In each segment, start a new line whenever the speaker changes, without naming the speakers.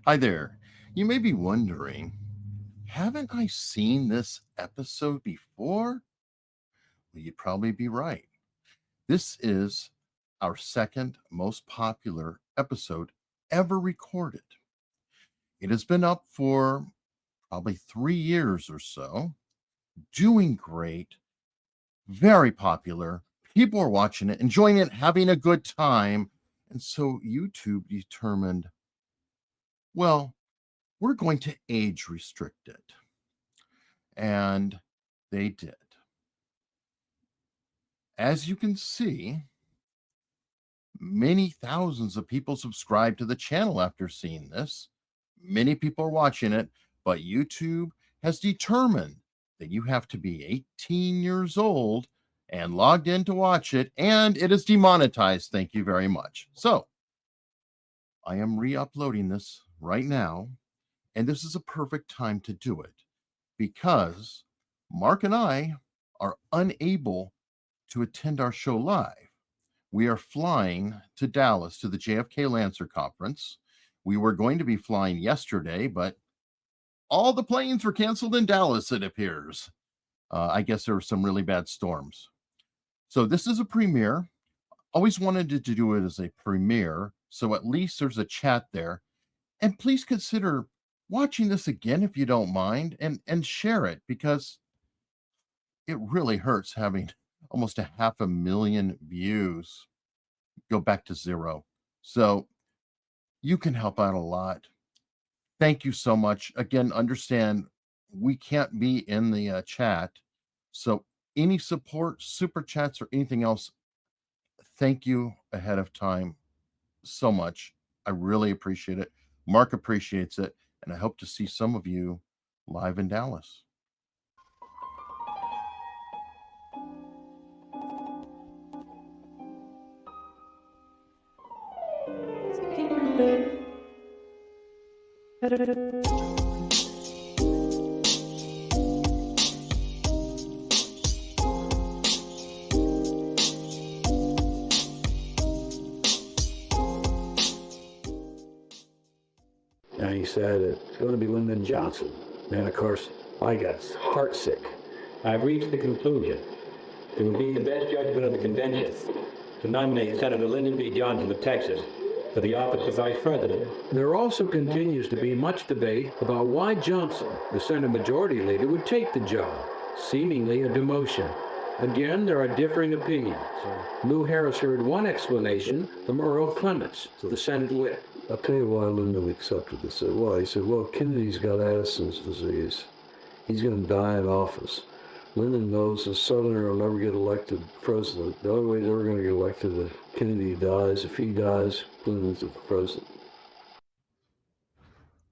Hi there. You may be wondering, haven't I seen this episode before? Well, you'd probably be right. This is our second most popular episode ever recorded. It has been up for probably 3 years or so, doing great, very popular. People are watching it, enjoying it, having a good time. And so YouTube determined, well, we're going to age restrict it. And they did. As you can see, many thousands of people subscribe to the channel after seeing this. Many people are watching it, but YouTube has determined that you have to be 18 years old and logged in to watch it, and it is demonetized. Thank you very much. So I am re-uploading this right now, and this is a perfect time to do it because Mark and I are unable to attend our show live. We are flying to Dallas to the JFK Lancer Conference. We were going to be flying yesterday, but all the planes were canceled in Dallas, it appears. I guess there were some really bad storms. So this is a premiere. Always wanted to do it as a premiere, so at least there's a chat there. And please consider watching this again if you don't mind, and share it, because it really hurts having almost 500,000 views go back to zero. So you can help out a lot. Thank you so much. Again, understand we can't be in the chat. So any support, super chats, or anything else, thank you ahead of time so much. I really appreciate it. Mark appreciates it. And I hope to see some of you live in Dallas.
And he said it's going to be Lyndon Johnson. And of course, I got heart sick. I've reached the conclusion it would be the best judgment of the convention to nominate Senator Lyndon B. Johnson of Texas for the office of Vice President. There also continues to be much debate about why Johnson, the Senate Majority Leader, would take the job, seemingly a demotion. Again, there are differing opinions. Lou Harris heard one explanation from Earl Clements, the Senate whip.
I'll tell you why Lyndon accepted this. Why? He said, well, Kennedy's got Addison's disease. He's going to die in office. Lyndon knows a Southerner will never get elected president. The only way they're going to get elected is if Kennedy dies. If he dies, Lyndon's the president.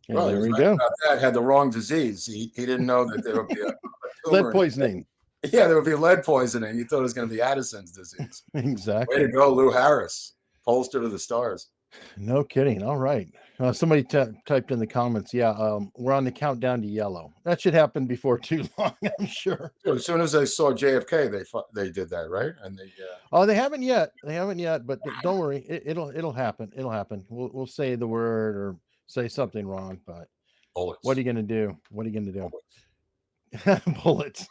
Well, there we go. That had the wrong disease. He didn't know that there would be a
lead poisoning.
Yeah, there would be lead poisoning. He thought it was going to be Addison's disease.
Exactly.
Way to go, Lou Harris. Pollster to the stars.
No kidding. All right. Somebody typed in the comments, yeah, we're on the countdown to yellow. That should happen before too long, I'm sure.
As soon as they saw JFK, they did that, right? And
they haven't yet. They haven't yet, but don't worry. It'll happen. It'll happen. We'll say the word or say something wrong, but
bullets.
What are you going to do? What are you going to do? Bullets.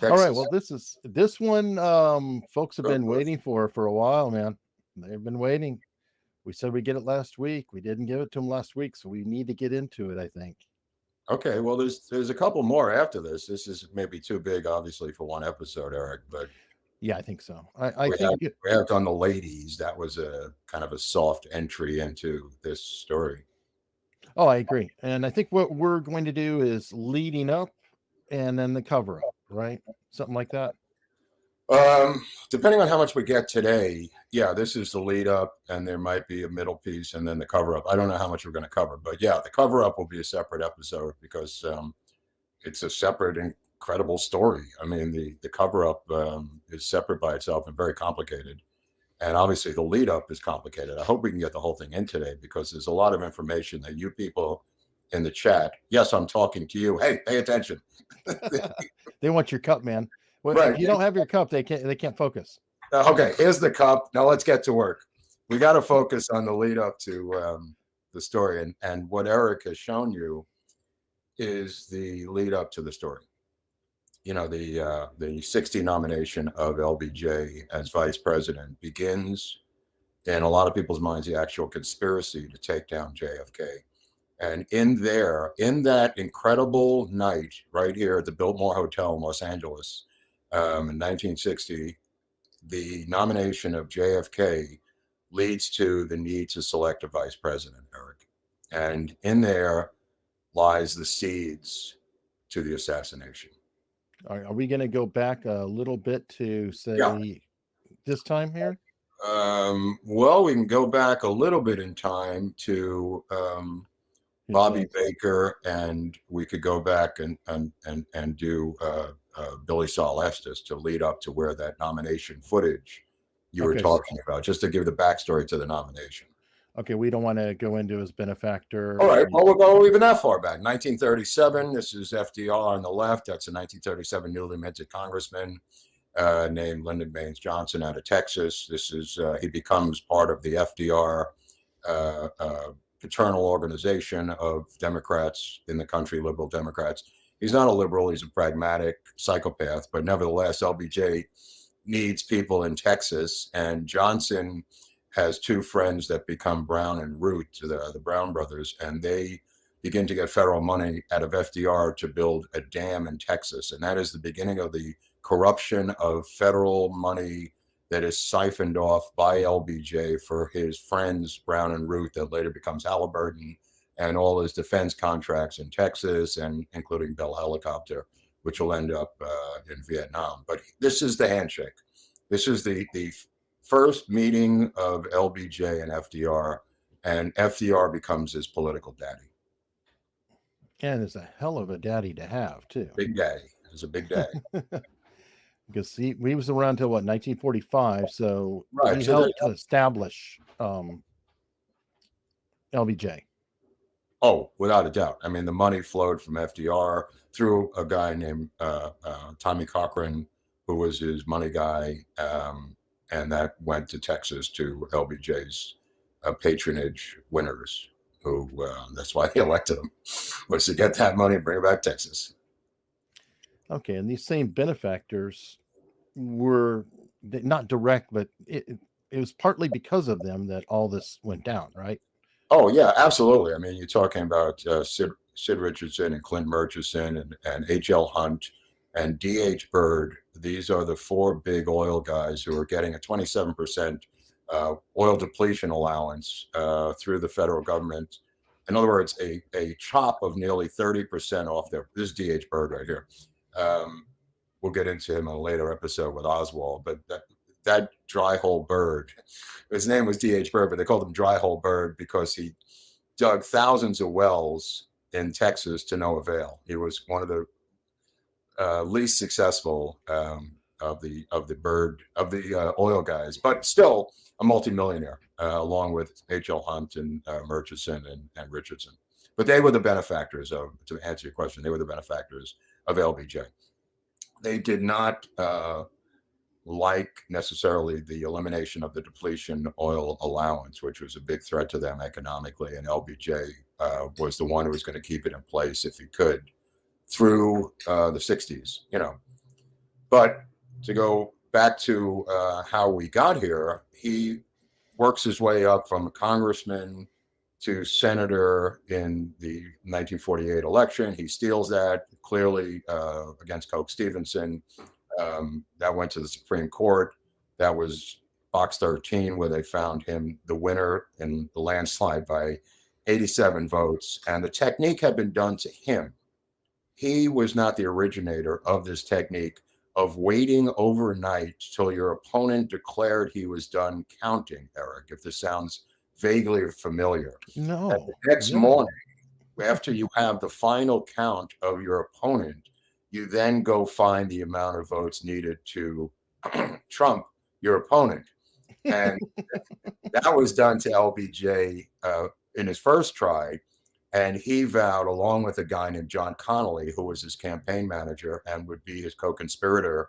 All right. Well, this one, folks have been waiting for a while, man. They've been waiting. We said we'd get it last week. We didn't give it to them last week, so we need to get into it, I think.
Okay. Well, there's a couple more after this. This is maybe too big, obviously, for one episode, Eric, but
yeah, I think so. I think
we have done the ladies. That was a kind of a soft entry into this story.
Oh, I agree. And I think what we're going to do is leading up and then the cover up, right? Something like that.
Depending on how much we get today, yeah, this is the lead up, and there might be a middle piece and then the cover up. I don't know how much we're going to cover, but yeah, the cover up will be a separate episode because it's a separate, incredible story. I mean, the cover up is separate by itself and very complicated. And obviously the lead up is complicated. I hope we can get the whole thing in today because there's a lot of information that you people in the chat. Yes, I'm talking to you. Hey, pay attention.
They want your cup, man. Well,
right.
If you don't have your cup, they can't focus.
Okay, here's the cup. Now let's get to work. We got to focus on the lead up to the story. And what Eric has shown you is the lead up to the story. You know, the 60 nomination of LBJ as vice president begins in a lot of people's minds the actual conspiracy to take down JFK. And in that incredible night right here at the Biltmore Hotel in Los Angeles, in 1960, the nomination of JFK leads to the need to select a vice president, Eric. And in there lies the seeds to the assassination.
Are we going to go back a little bit to
Yeah.
say this time here?
Well, we can go back a little bit in time to Bobby Baker, and we could go back and do Billy Saul Estes to lead up to where that nomination footage you were talking about, just to give the backstory to the nomination.
Okay, we don't want to go into his benefactor.
All right, well, we'll go even that far back. 1937, this is FDR on the left. That's a 1937 newly minted congressman named Lyndon B. Johnson out of Texas. This is, he becomes part of the FDR paternal organization of Democrats in the country, liberal Democrats. He's not a liberal, he's a pragmatic psychopath, but nevertheless, LBJ needs people in Texas, and Johnson has two friends that become Brown and Root, the Brown brothers, and they begin to get federal money out of FDR to build a dam in Texas. And that is the beginning of the corruption of federal money that is siphoned off by LBJ for his friends, Brown and Root, that later becomes Halliburton, and all his defense contracts in Texas, and including Bell Helicopter, which will end up in Vietnam. But this is the handshake. This is the first meeting of LBJ and FDR becomes his political daddy.
And it's a hell of a daddy to have, too.
Big daddy. It's a big daddy.
Because he was around till what, 1945, so
right,
he
so
helped establish LBJ.
Oh, without a doubt. I mean, the money flowed from FDR through a guy named Tommy Cochran, who was his money guy, and that went to Texas to LBJ's patronage winners, who that's why he elected him, was to get that money and bring it back to Texas.
Okay, and these same benefactors were not direct, but it was partly because of them that all this went down, right?
Oh, yeah, absolutely. I mean, you're talking about Sid Richardson and Clint Murchison and H.L. Hunt and D.H. Byrd. These are the four big oil guys who are getting a 27% oil depletion allowance through the federal government. In other words, a chop of nearly 30% off their, this is D.H. Byrd right here. We'll get into him in a later episode with Oswald, but that dry hole Byrd, his name was D.H. Byrd, but they called him dry hole Byrd because he dug thousands of wells in Texas to no avail. He was one of the least successful of the oil guys, but still a multimillionaire, along with H.L. Hunt and Murchison and Richardson. But they were the benefactors of, to answer your question, they were the benefactors of LBJ. They did not like necessarily the elimination of the depletion oil allowance, which was a big threat to them economically. And LBJ was the one who was going to keep it in place if he could through the 60s, you know. But to go back to how we got here, he works his way up from a congressman to senator in the 1948 election. He steals that clearly against Coke Stevenson. That went to the Supreme Court. That was Box 13, where they found him the winner in the landslide by 87 votes. And the technique had been done to him. He was not the originator of this technique of waiting overnight till your opponent declared he was done counting, Eric, if this sounds vaguely familiar.
No.
And the next morning, after you have the final count of your opponent, you then go find the amount of votes needed to trump your opponent. And that was done to LBJ in his first try. And he vowed, along with a guy named John Connolly, who was his campaign manager and would be his co-conspirator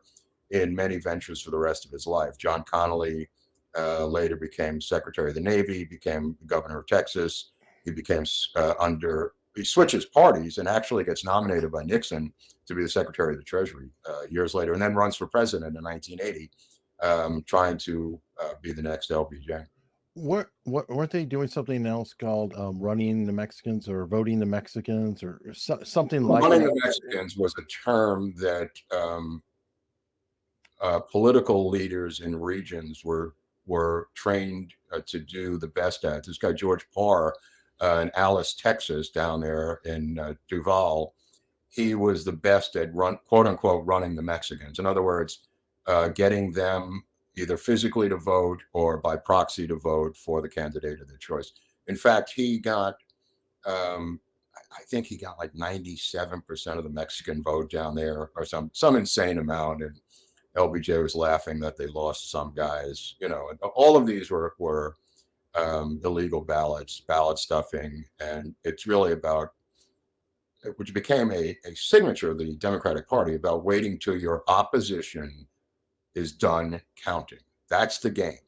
in many ventures for the rest of his life. John Connolly later became Secretary of the Navy, became governor of Texas, he became he switches parties and actually gets nominated by Nixon to be the Secretary of the Treasury years later, and then runs for president in 1980, trying to be the next LBJ.
Weren't they doing something else called running the Mexicans or voting the Mexicans or something like
Running
that?
the Mexicans was a term that political leaders in regions were trained to do the best at. This guy George Parr in Alice, Texas, down there in Duval, he was the best at quote unquote running the Mexicans. In other words, getting them either physically to vote or by proxy to vote for the candidate of their choice. In fact, he got, I think he got like 97% of the Mexican vote down there, or some insane amount. And LBJ was laughing that they lost some guys. You know, all of these were illegal ballots, ballot stuffing, and it's really about, which became a signature of the Democratic Party, about waiting till your opposition is done counting. That's the game.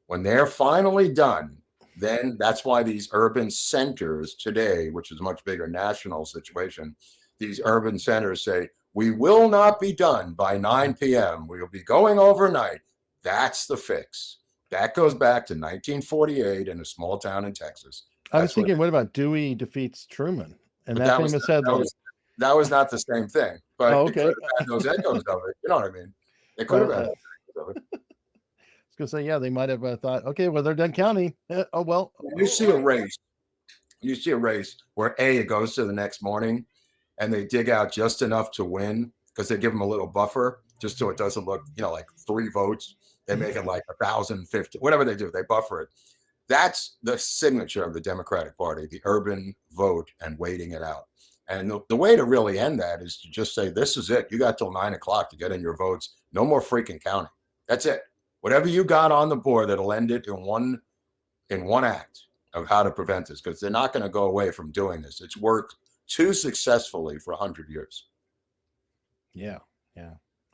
When they're finally done, then that's why these urban centers today, which is a much bigger national situation, these urban centers say, we will not be done by 9 p.m. We will be going overnight. That's the fix. That goes back to 1948 in a small town in Texas.
I was thinking, what about Dewey defeats Truman? And that famous headline.
That was not the same thing, but
Oh,
it
okay.
could have had those echoes of it. You know what I mean? It could have had those echoes of it.
I was gonna say, yeah, they might have thought, okay, well, they're done counting. Oh well.
You see a race where it goes to the next morning, and they dig out just enough to win because they give them a little buffer just so it doesn't look, like 3 votes. They make it like 1,050, whatever they do, they buffer it. That's the signature of the Democratic Party, the urban vote and waiting it out. And the way to really end that is to just say, this is it. You got till 9 o'clock to get in your votes. No more freaking counting. That's it. Whatever you got on the board, that'll end it in one act of how to prevent this, because they're not going to go away from doing this. It's worked too successful for 100 years.
Yeah.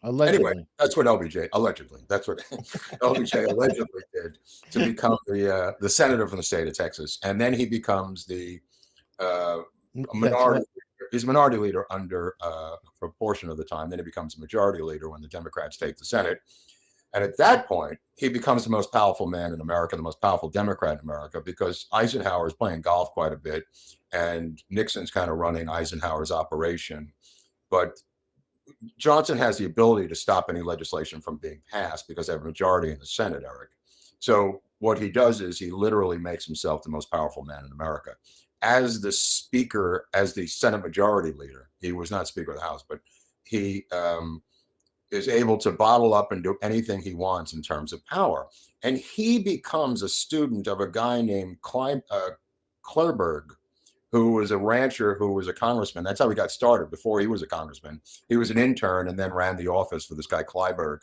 Allegedly.
Anyway, that's what LBJ allegedly did to become the senator from the state of Texas, and then he becomes the minority. He's a minority leader under for a portion of the time. Then he becomes a majority leader when the Democrats take the Senate, and at that point, he becomes the most powerful man in America, the most powerful Democrat in America, because Eisenhower is playing golf quite a bit, and Nixon's kind of running Eisenhower's operation, but Johnson has the ability to stop any legislation from being passed because they have a majority in the Senate, Eric. So what he does is he literally makes himself the most powerful man in America. As the speaker, as the Senate majority leader, he was not Speaker of the House, but he is able to bottle up and do anything he wants in terms of power. And he becomes a student of a guy named Kleberg, who was a rancher, who was a congressman. That's how he got started before he was a congressman. He was an intern and then ran the office for this guy Kleberg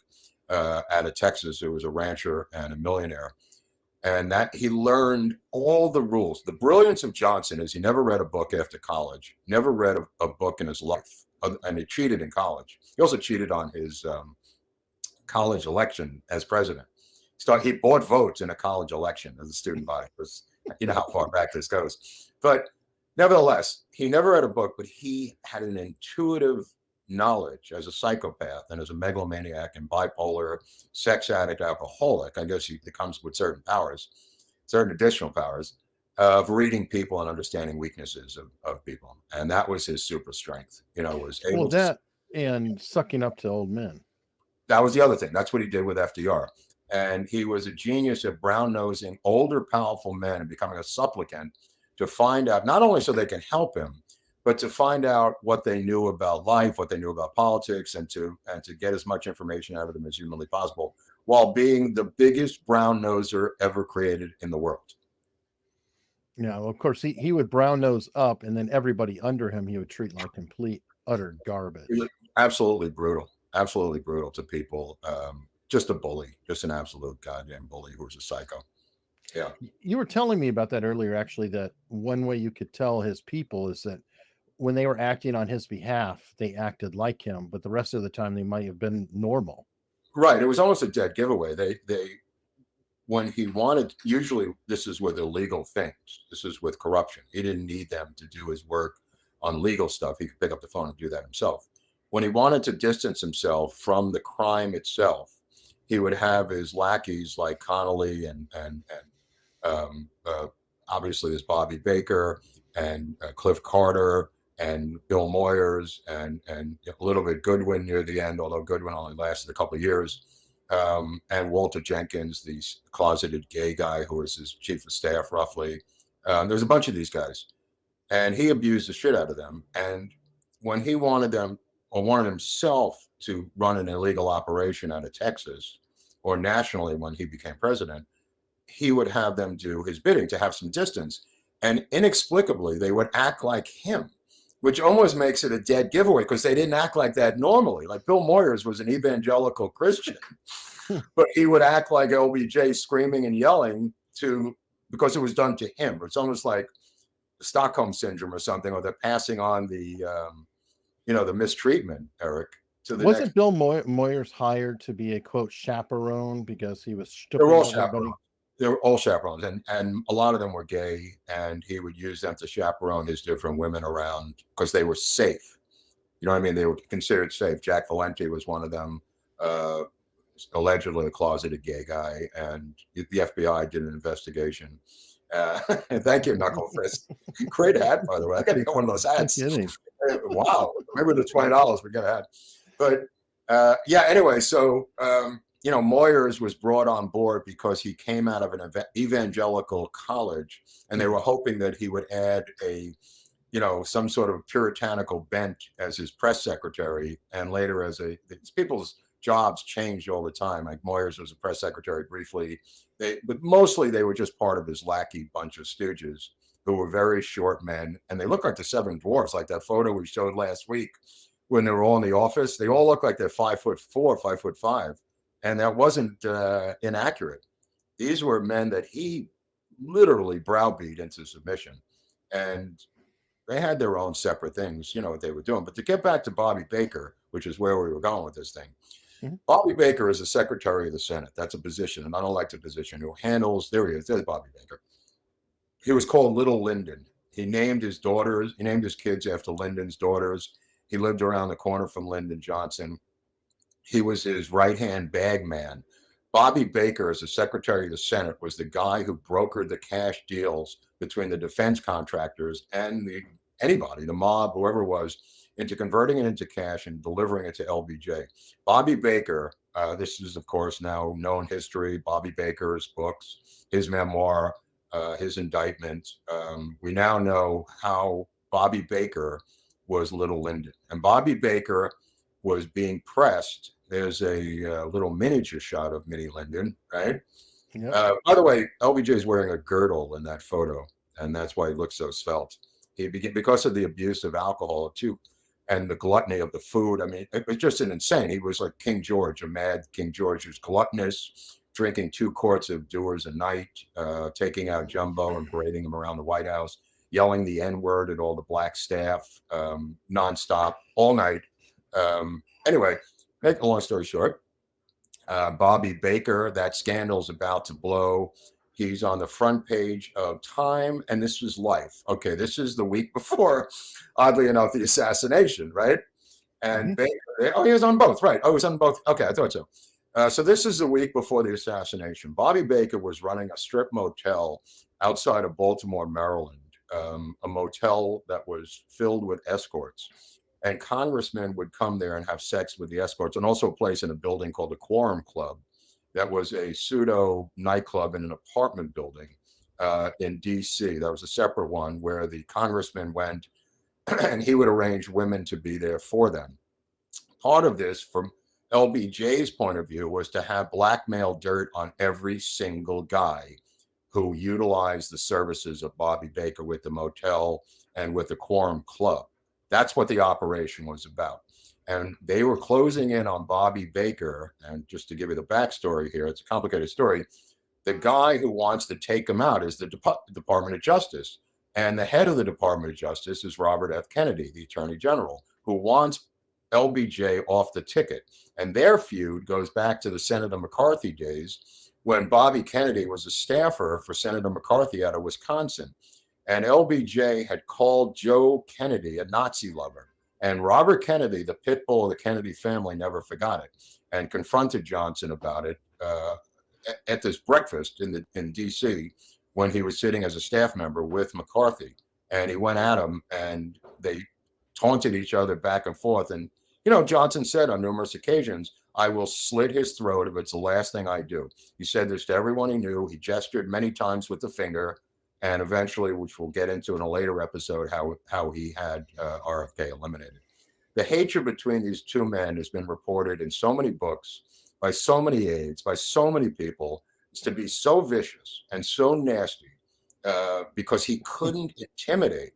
out of Texas, who was a rancher and a millionaire. And that he learned all the rules. The brilliance of Johnson is he never read a book after college, never read a book in his life, and he cheated in college. He also cheated on his college election as president. He bought votes in a college election as a student body, because you know how far back this goes. But nevertheless, he never read a book, but he had an intuitive knowledge as a psychopath and as a megalomaniac and bipolar, sex addict, alcoholic. I guess it comes with certain powers, certain additional powers of reading people and understanding weaknesses of people. And that was his super strength, was able
and sucking up to old men.
That was the other thing. That's what he did with FDR. And he was a genius at brown-nosing older, powerful men and becoming a supplicant to find out, not only so they can help him, but to find out what they knew about life, what they knew about politics, and to get as much information out of them as humanly possible, while being the biggest brown noser ever created in the world.
Yeah, well, of course, he would brown nose up, and then everybody under him he would treat like complete, utter garbage.
He was absolutely brutal to people. Just a bully, just an absolute goddamn bully who was a psycho. Yeah.
You were telling me about that earlier, actually, that one way you could tell his people is that when they were acting on his behalf, they acted like him, but the rest of the time they might have been normal.
Right. It was almost a dead giveaway. when he wanted, usually this is with illegal things, this is with corruption. He didn't need them to do his work on legal stuff. He could pick up the phone and do that himself. When he wanted to distance himself from the crime itself, he would have his lackeys like Connolly and obviously there's Bobby Baker and Cliff Carter and Bill Moyers and a little bit Goodwin near the end, although Goodwin only lasted a couple of years. And Walter Jenkins, the closeted gay guy who was his chief of staff, roughly. There's a bunch of these guys, and he abused the shit out of them. And when he wanted them or wanted himself to run an illegal operation out of Texas or nationally when he became president, he would have them do his bidding to have some distance. And inexplicably, they would act like him, which almost makes it a dead giveaway because they didn't act like that normally. Like Bill Moyers was an evangelical Christian, but he would act like LBJ screaming and yelling because it was done to him. It's almost like the Stockholm syndrome or something, or they're passing on the mistreatment, Eric.
Wasn't Bill Moyers hired to be a quote chaperone because he was
They're all chaperones. They were all chaperones, and a lot of them were gay, and he would use them to chaperone his different women around because they were safe. You know what I mean? They were considered safe. Jack Valenti was one of them, allegedly a closeted gay guy, and the FBI did an investigation. And thank you, Knuckleface. Great hat, by the way. I got to get one of those hats. Wow. Maybe the $20 we got a hat. But anyway, so Moyers was brought on board because he came out of an evangelical college, and they were hoping that he would add some sort of puritanical bent as his press secretary, and later as people's jobs changed all the time. Like Moyers was a press secretary briefly, but mostly they were just part of his lackey bunch of stooges who were very short men, and they looked like the Seven Dwarfs, like that photo we showed last week when they were all in the office. They all look like they're 5'4", 5'5". And that wasn't inaccurate. These were men that he literally browbeat into submission. And they had their own separate things, what they were doing. But to get back to Bobby Baker, which is where we were going with this thing, Bobby Baker is the Secretary of the Senate. That's a position, an unelected position, who handles, there he is, there's Bobby Baker. He was called Little Lyndon. He named his kids after Lyndon's daughters. He lived around the corner from Lyndon Johnson. He was his right-hand bag man. Bobby Baker, as the Secretary of the Senate, was the guy who brokered the cash deals between the defense contractors and anybody, the mob, whoever it was, into converting it into cash and delivering it to LBJ. Bobby Baker, this is, of course, now known history, Bobby Baker's books, his memoir, his indictment. We now know how Bobby Baker was Little Lyndon. And Bobby Baker was being pressed. There's a little miniature shot of Minnie Lyndon, right? Yep. By the way, LBJ is wearing a girdle in that photo, and that's why he looks so svelte. Because of the abuse of alcohol, too, and the gluttony of the food. I mean, it was just an insane. He was like King George, a mad King George who's gluttonous, drinking 2 quarts of Dewar's a night, taking out Jumbo and parading him around the White House, yelling the N-word at all the black staff nonstop all night. Anyway, make a long story short, Bobby Baker, that scandal's about to blow. He's on the front page of Time, and this was Life. Okay, this is the week before, oddly enough, the assassination, right? And Baker, he was on both, right? Oh, he was on both. Okay, I thought so. So this is the week before the assassination. Bobby Baker was running a strip motel outside of Baltimore, Maryland, a motel that was filled with escorts. And congressmen would come there and have sex with the escorts, and also a place in a building called the Quorum Club that was a pseudo nightclub in an apartment building in D.C. That was a separate one where the congressman went and he would arrange women to be there for them. Part of this, from LBJ's point of view, was to have blackmail dirt on every single guy who utilized the services of Bobby Baker with the motel and with the Quorum Club. That's what the operation was about. And they were closing in on Bobby Baker. And just to give you the backstory here, it's a complicated story. The guy who wants to take him out is the Department of Justice. And the head of the Department of Justice is Robert F. Kennedy, the Attorney General, who wants LBJ off the ticket. And their feud goes back to the Senator McCarthy days, when Bobby Kennedy was a staffer for Senator McCarthy out of Wisconsin. And LBJ had called Joe Kennedy a Nazi lover. And Robert Kennedy, the pit bull of the Kennedy family, never forgot it and confronted Johnson about it at this breakfast in D.C. when he was sitting as a staff member with McCarthy. And he went at him and they taunted each other back and forth. And, Johnson said on numerous occasions, I will slit his throat if it's the last thing I do. He said this to everyone he knew. He gestured many times with the finger. And eventually, which we'll get into in a later episode, how he had RFK eliminated. The hatred between these two men has been reported in so many books, by so many aides, by so many people, is to be so vicious and so nasty because he couldn't intimidate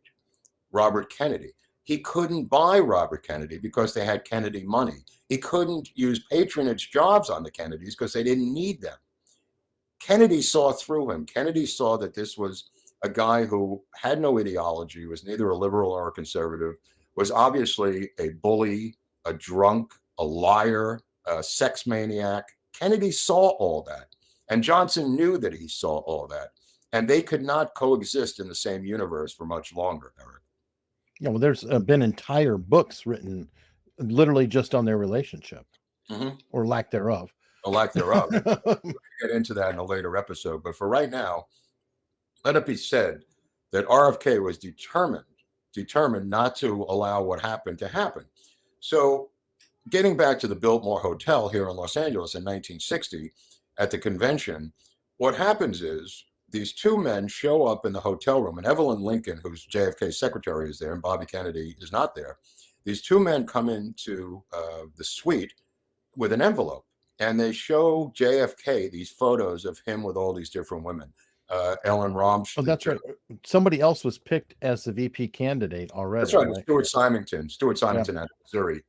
Robert Kennedy. He couldn't buy Robert Kennedy because they had Kennedy money. He couldn't use patronage jobs on the Kennedys because they didn't need them. Kennedy saw through him. Kennedy saw that this was a guy who had no ideology, was neither a liberal or a conservative, was obviously a bully, a drunk, a liar, a sex maniac. Kennedy saw all that. And Johnson knew that he saw all that. And they could not coexist in the same universe for much longer, Eric.
Yeah, well, there's been entire books written literally just on their relationship or lack thereof.
Or lack thereof. We'll get into that in a later episode. But for right now, let it be said that RFK was determined not to allow what happened to happen. So getting back to the Biltmore Hotel here in Los Angeles in 1960 at the convention, what happens is these two men show up in the hotel room, and Evelyn Lincoln, who's JFK's secretary, is there, and Bobby Kennedy is not there. These two men come into the suite with an envelope, and they show JFK these photos of him with all these different women. Ellen Romsch.
Oh, that's right. Somebody else was picked as the VP candidate already.
That's right. Stuart Simonton out of Missouri.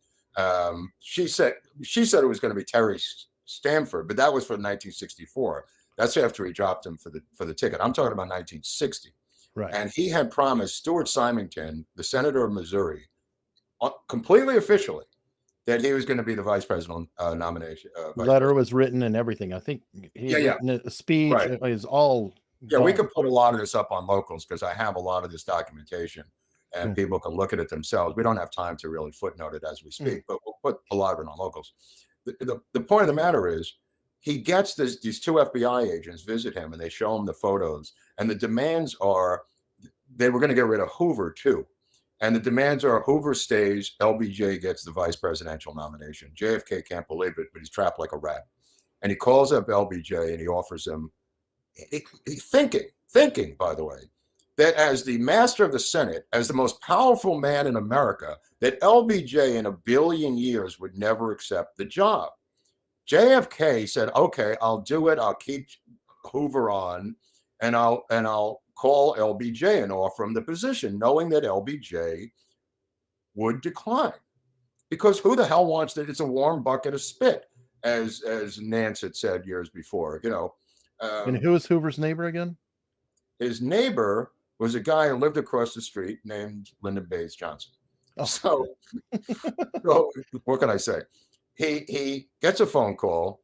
She said it was going to be Terry Stanford, but that was for 1964. That's after he dropped him for the ticket. I'm talking about 1960.
Right.
And he had promised Stuart Simonton, the senator of Missouri, completely officially, that he was going to be the vice president nomination.
Letter was written and everything. I think a speech is all.
Yeah, we could put a lot of this up on Locals because I have a lot of this documentation and people can look at it themselves. We don't have time to really footnote it as we speak, but we'll put a lot of it on Locals. The point of the matter is he gets these two FBI agents visit him and they show him the photos. And the demands are they were going to get rid of Hoover too. And the demands are Hoover stays, LBJ gets the vice presidential nomination. JFK can't believe it, but he's trapped like a rat. And he calls up LBJ and he offers him, thinking, by the way, that as the master of the Senate, as the most powerful man in America, that LBJ in a billion years would never accept the job. JFK said, okay, I'll do it. I'll keep Hoover on and I'll call LBJ and offer him the position, knowing that LBJ would decline. Because who the hell wants that? It's a warm bucket of spit, as Nance had said years before,
and who was Hoover's neighbor again?
His neighbor was a guy who lived across the street named Lyndon B. Johnson. Oh. So what can I say? He gets a phone call.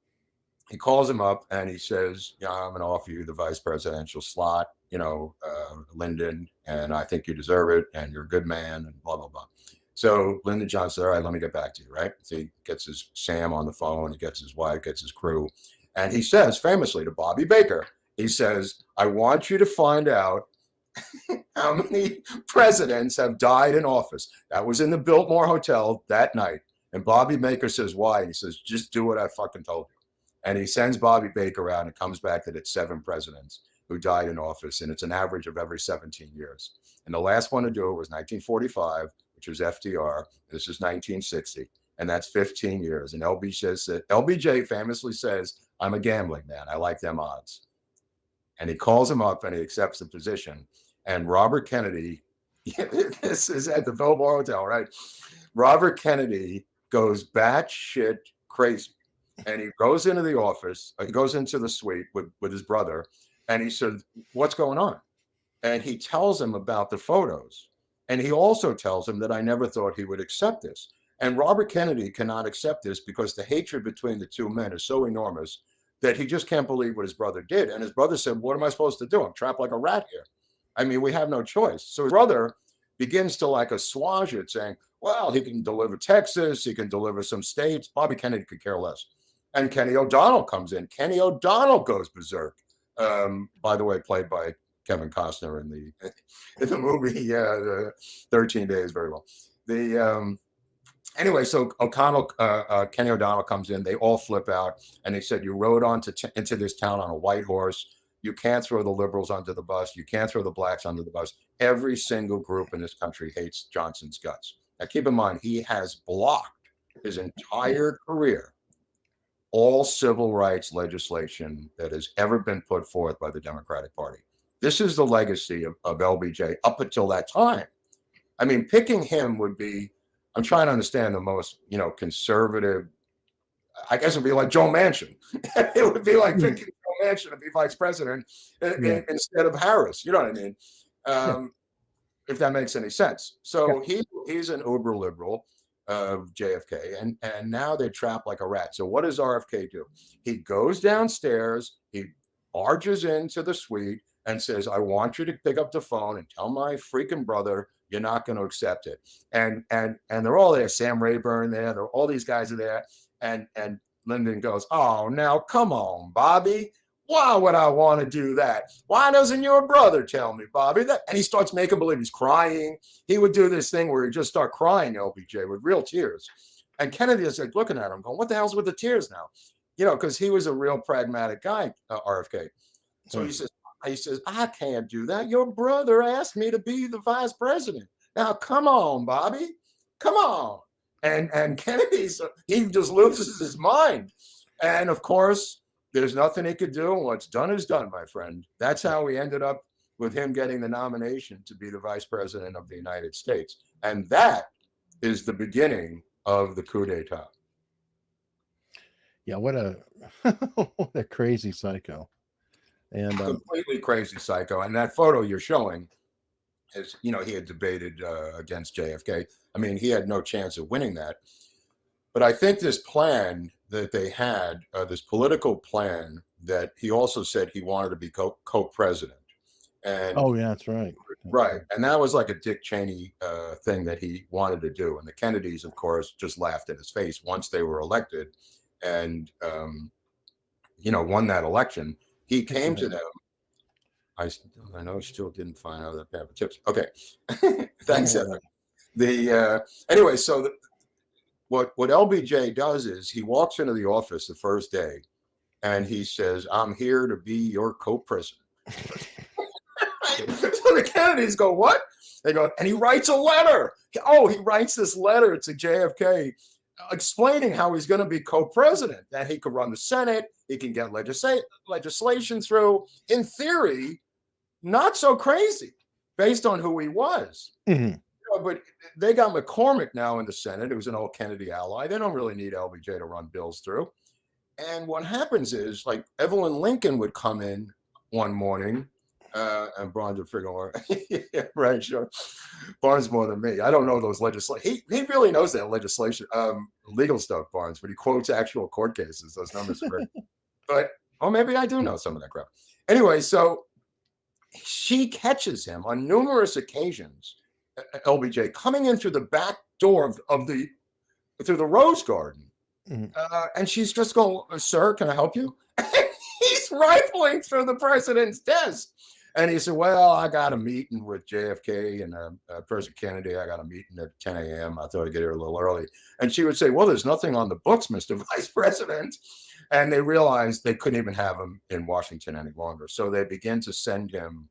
He calls him up and he says, I'm going to offer you the vice presidential slot, Lyndon, and I think you deserve it, and you're a good man, and blah, blah, blah. So Lyndon Johnson said, all right, let me get back to you, right? So he gets his Sam on the phone, he gets his wife, gets his crew, and he says famously to Bobby Baker, he says, I want you to find out how many presidents have died in office. That was in the Biltmore Hotel that night. And Bobby Baker says, why? And he says, just do what I fucking told you. And he sends Bobby Baker out and comes back that it's 7 presidents who died in office. And it's an average of every 17 years. And the last one to do it was 1945, which was FDR. This is 1960. And that's 15 years. And LBJ famously says, I'm a gambling man. I like them odds. And he calls him up and he accepts the position. And Robert Kennedy, this is at the Biltmore Hotel, right? Robert Kennedy goes batshit crazy. And he goes into the office, he goes into the suite with his brother, and he said, what's going on? And he tells him about the photos. And he also tells him that I never thought he would accept this. And Robert Kennedy cannot accept this because the hatred between the two men is so enormous that he just can't believe what his brother did. And his brother said, what am I supposed to do? I'm trapped like a rat here. I mean, we have no choice. So his brother begins to like assuage it, saying, well, he can deliver Texas, he can deliver some states. Bobby Kennedy could care less. And Kenny O'Donnell comes in. Kenny O'Donnell goes berserk. By the way, played by Kevin Costner in the movie 13 Days very well. Anyway, so Kenny O'Donnell comes in. They all flip out, and they said, you rode into this town on a white horse. You can't throw the liberals under the bus. You can't throw the blacks under the bus. Every single group in this country hates Johnson's guts. Now, keep in mind, he has blocked his entire career all civil rights legislation that has ever been put forth by the Democratic Party. This is the legacy of LBJ up until that time. I mean, picking him would be, I'm trying to understand the most, conservative, I guess it'd be like Joe Manchin. It would be like picking Joe Manchin to be vice president instead of Harris. You know what I mean? If that makes any sense. So he's an uber liberal of JFK, and now they're trapped like a rat. So what does RFK do? He goes downstairs, he barges into the suite and says, I want you to pick up the phone and tell my freaking brother you're not going to accept it. And they're all there. Sam Rayburn there. All these guys are there. And Lyndon goes, oh, now come on, Bobby. Why would I want to do that? Why doesn't your brother tell me, Bobby? And he starts making believe he's crying. He would do this thing where he'd just start crying, LBJ, with real tears. And Kennedy is like looking at him going, what the hell's with the tears now? Because he was a real pragmatic guy, RFK. So he says, I can't do that. Your brother asked me to be the vice president. Now, come on, Bobby. Come on. And Kennedy, he just loses his mind. And of course, there's nothing he could do. What's done is done, my friend. That's how we ended up with him getting the nomination to be the vice president of the United States. And that is the beginning of the coup d'etat.
Yeah, what a what a crazy psycho. And
completely crazy psycho. And that photo you're showing is, he had debated against JFK. I mean, he had no chance of winning that. But I think this plan that they had, this political plan that he also said he wanted to be co-president. And
oh, yeah, that's right.
Right. And that was like a Dick Cheney thing that he wanted to do. And the Kennedys, of course, just laughed in his face once they were elected and, won that election. He came to them. I know still didn't find out that paper tips. Okay. Thanks, Evan. Anyway, so what LBJ does is he walks into the office the first day and he says, I'm here to be your co-president. So the Kennedys go, what? They go, and he writes a letter. He writes this letter to JFK explaining how he's going to be co-president, that he could run the Senate, he can get legislation through. In theory, not so crazy based on who he was.
Mm-hmm.
But they got McCormick now in the Senate, who's an old Kennedy ally. They don't really need LBJ to run bills through. And what happens is, like, Evelyn Lincoln would come in one morning, and Barnes would figure, yeah, right, sure. Barnes more than me. I don't know those legislation. He really knows that legislation, legal stuff, Barnes, but he quotes actual court cases. Those numbers are great. But, maybe I do know some of that crap. Anyway, so she catches him on numerous occasions, LBJ, coming in through the back door through the Rose Garden. Mm-hmm. And she's just going, sir, can I help you? He's rifling through the president's desk. And he said, well, I got a meeting with JFK and President Kennedy. I got a meeting at 10 a.m. I thought I'd get here a little early. And she would say, well, there's nothing on the books, Mr. Vice President. And they realized they couldn't even have him in Washington any longer. So they began to send him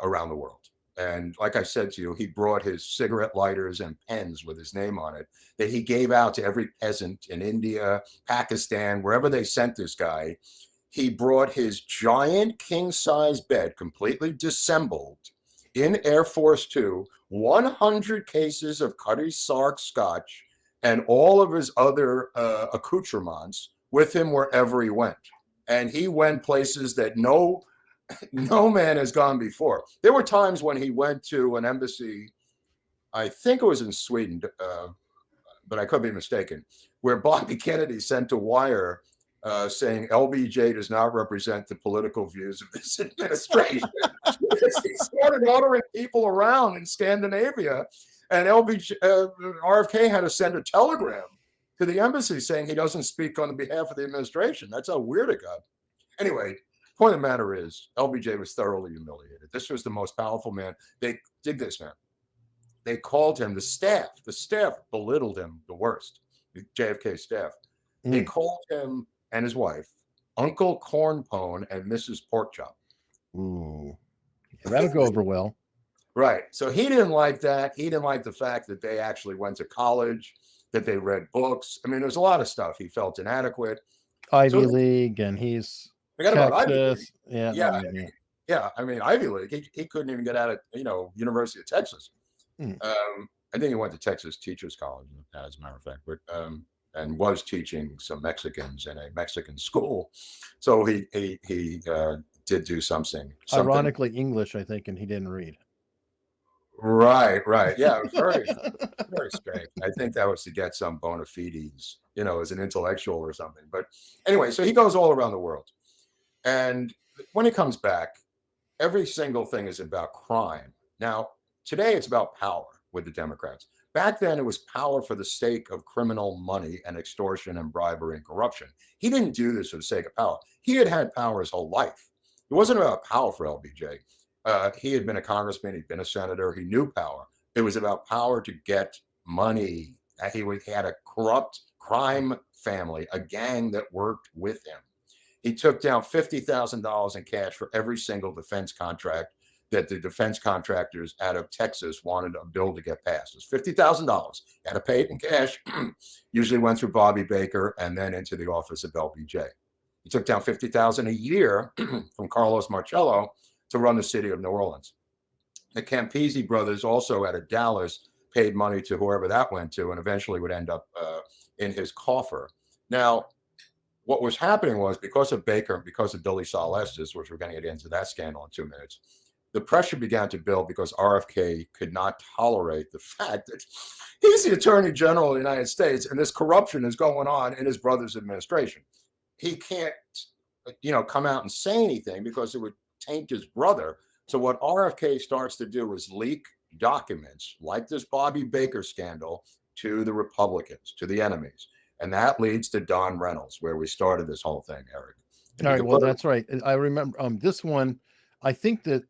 around the world. And like I said to you, he brought his cigarette lighters and pens with his name on it that he gave out to every peasant in India, Pakistan, wherever they sent this guy. He brought his giant king-size bed, completely dissembled, in Air Force Two, 100 cases of Cutty Sark scotch, and all of his other accoutrements with him wherever he went. And he went places that no man has gone before. There were times when he went to an embassy, I think it was in Sweden, but I could be mistaken, where Bobby Kennedy sent a wire saying LBJ does not represent the political views of this administration. He started ordering people around in Scandinavia, and RFK had to send a telegram to the embassy saying he doesn't speak on behalf of the administration. That's how weird it got. Anyway, point of the matter is, LBJ was thoroughly humiliated. This was the most powerful man. They did this, man. They called him, the staff belittled him the worst, the JFK staff. They called him and his wife Uncle Cornpone and Mrs. Porkchop.
Ooh, that'll go over well.
Right. So he didn't like that. He didn't like the fact that they actually went to college, that they read books. I mean, there's a lot of stuff. He felt inadequate.
Ivy League, and he's
forget about Ivy League.
Yeah.
Yeah. I mean, Ivy League. He couldn't even get out of, University of Texas. I think he went to Texas Teachers College, as a matter of fact, but and was teaching some Mexicans in a Mexican school. So he did do something.
Ironically, English, I think, and he didn't read.
Right. Yeah, very, very strange. I think that was to get some bona fides, as an intellectual or something. But anyway, so he goes all around the world. And when he comes back, every single thing is about crime. Now, today it's about power with the Democrats. Back then, it was power for the sake of criminal money and extortion and bribery and corruption. He didn't do this for the sake of power. He had power his whole life. It wasn't about power for LBJ. He had been a congressman. He'd been a senator. He knew power. It was about power to get money. He had a corrupt crime family, a gang that worked with him. He took down $50,000 in cash for every single defense contract that the defense contractors out of Texas wanted a bill to get passed. It was $50,000. Had to pay it in cash. Usually went through Bobby Baker and then into the office of LBJ. He took down $50,000 a year from Carlos Marcello to run the city of New Orleans. The Campisi brothers, also out of Dallas, paid money to whoever that went to, and eventually would end up in his coffer. Now, what was happening was, because of Baker and because of Billy Saul Estes, which we're going to get into that scandal in 2 minutes, the pressure began to build because RFK could not tolerate the fact that he's the Attorney General of the United States and this corruption is going on in his brother's administration. He can't, come out and say anything because it would taint his brother. So what RFK starts to do is leak documents like this Bobby Baker scandal to the Republicans, to the enemies. And that leads to Don Reynolds, where we started this whole thing, Eric.
All right, well, that's right. I remember this one. I think that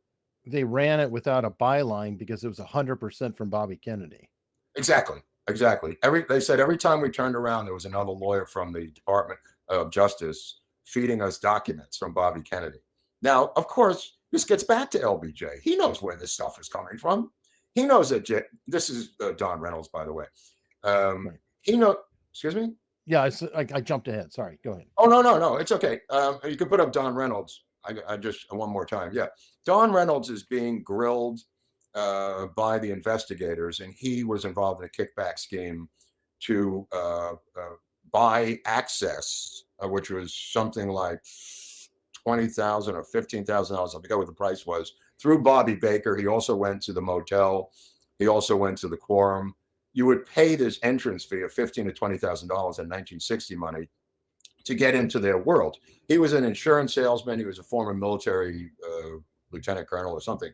they ran it without a byline because it was 100% from Bobby Kennedy.
Exactly. They said every time we turned around, there was another lawyer from the Department of Justice feeding us documents from Bobby Kennedy. Now, of course, this gets back to LBJ. He knows where this stuff is coming from. He knows that this is Don Reynolds, by the way.
Right.
He knows. Excuse me?
Yeah, I jumped ahead. Sorry, go ahead.
Oh, no. It's okay. You can put up Don Reynolds. I just, one more time. Yeah. Don Reynolds is being grilled by the investigators, and he was involved in a kickback scheme to buy access, which was something like $20,000 or $15,000. I forget what the price was, through Bobby Baker. He also went to the motel. He also went to the quorum. You would pay this entrance fee of $15,000 to $20,000 in 1960 money to get into their world. He was an insurance salesman. He was a former military lieutenant colonel or something,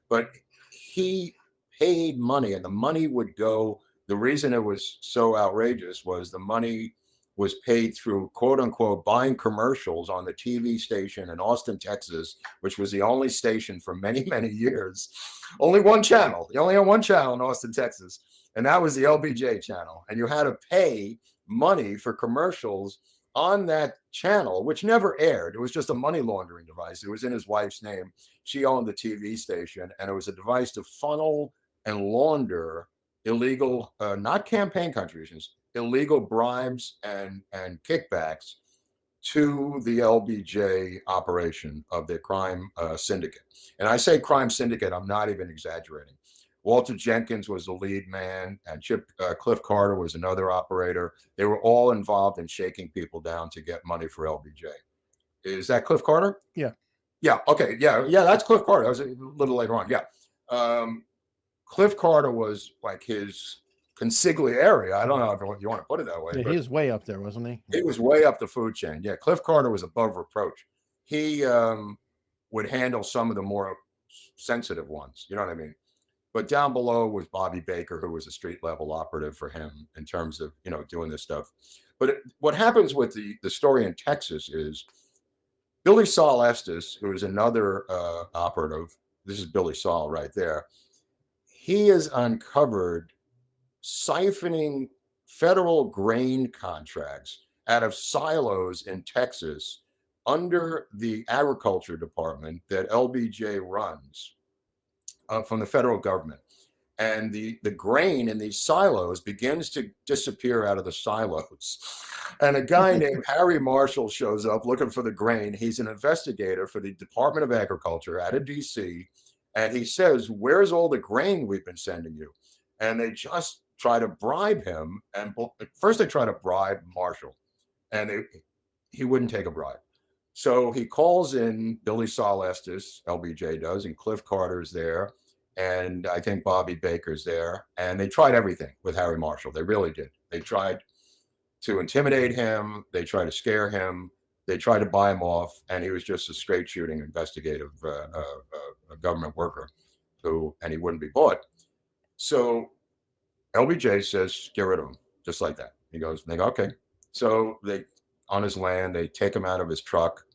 but he paid money, and the money would go. The reason it was so outrageous was the money was paid through, quote unquote, buying commercials on the TV station in Austin, Texas, which was the only station for many, many years. Only one channel. You only had one channel in Austin, Texas. And that was the LBJ channel. And you had to pay money for commercials on that channel, which never aired. It was just a money laundering device. It was in his wife's name. She owned the TV station, and it was a device to funnel and launder illegal, not campaign contributions, illegal bribes and kickbacks to the LBJ operation of the crime syndicate. And I say crime syndicate, I'm not even exaggerating. Walter Jenkins was the lead man, and Cliff Carter was another operator. They were all involved in shaking people down to get money for LBJ. Is that Cliff Carter?
Yeah.
Yeah. Okay. Yeah. That's Cliff Carter. That was a little later on. Yeah. Cliff Carter was like his consigliere. I don't know if you want to put it that way.
Yeah,
but
he was way up there, wasn't he?
he was way up the food chain. Yeah, Cliff Carter was above reproach. He would handle some of the more sensitive ones. You know what I mean? But down below was Bobby Baker, who was a street level operative for him in terms of, you know, doing this stuff. But what happens with the story in Texas is Billy Saul Estes, who is another operative. This is Billy Saul right there. He has uncovered siphoning federal grain contracts out of silos in Texas under the agriculture department that LBJ runs from the federal government. And the grain in these silos begins to disappear out of the silos. And a guy named Harry Marshall shows up looking for the grain. He's an investigator for the Department of Agriculture out of DC. And he says, "Where's all the grain we've been sending you?" And they just try to bribe him. And first they try to bribe Marshall, and he wouldn't take a bribe. So he calls in Billy Saul Estes, LBJ does, and Cliff Carter's there. And I think Bobby Baker's there. And they tried everything with Harry Marshall. They really did. They tried to intimidate him. They tried to scare him. They tried to buy him off. And he was just a straight shooting investigative government worker and he wouldn't be bought. So LBJ says, "Get rid of him," just like that. They go, okay. So on his land, they take him out of his truck.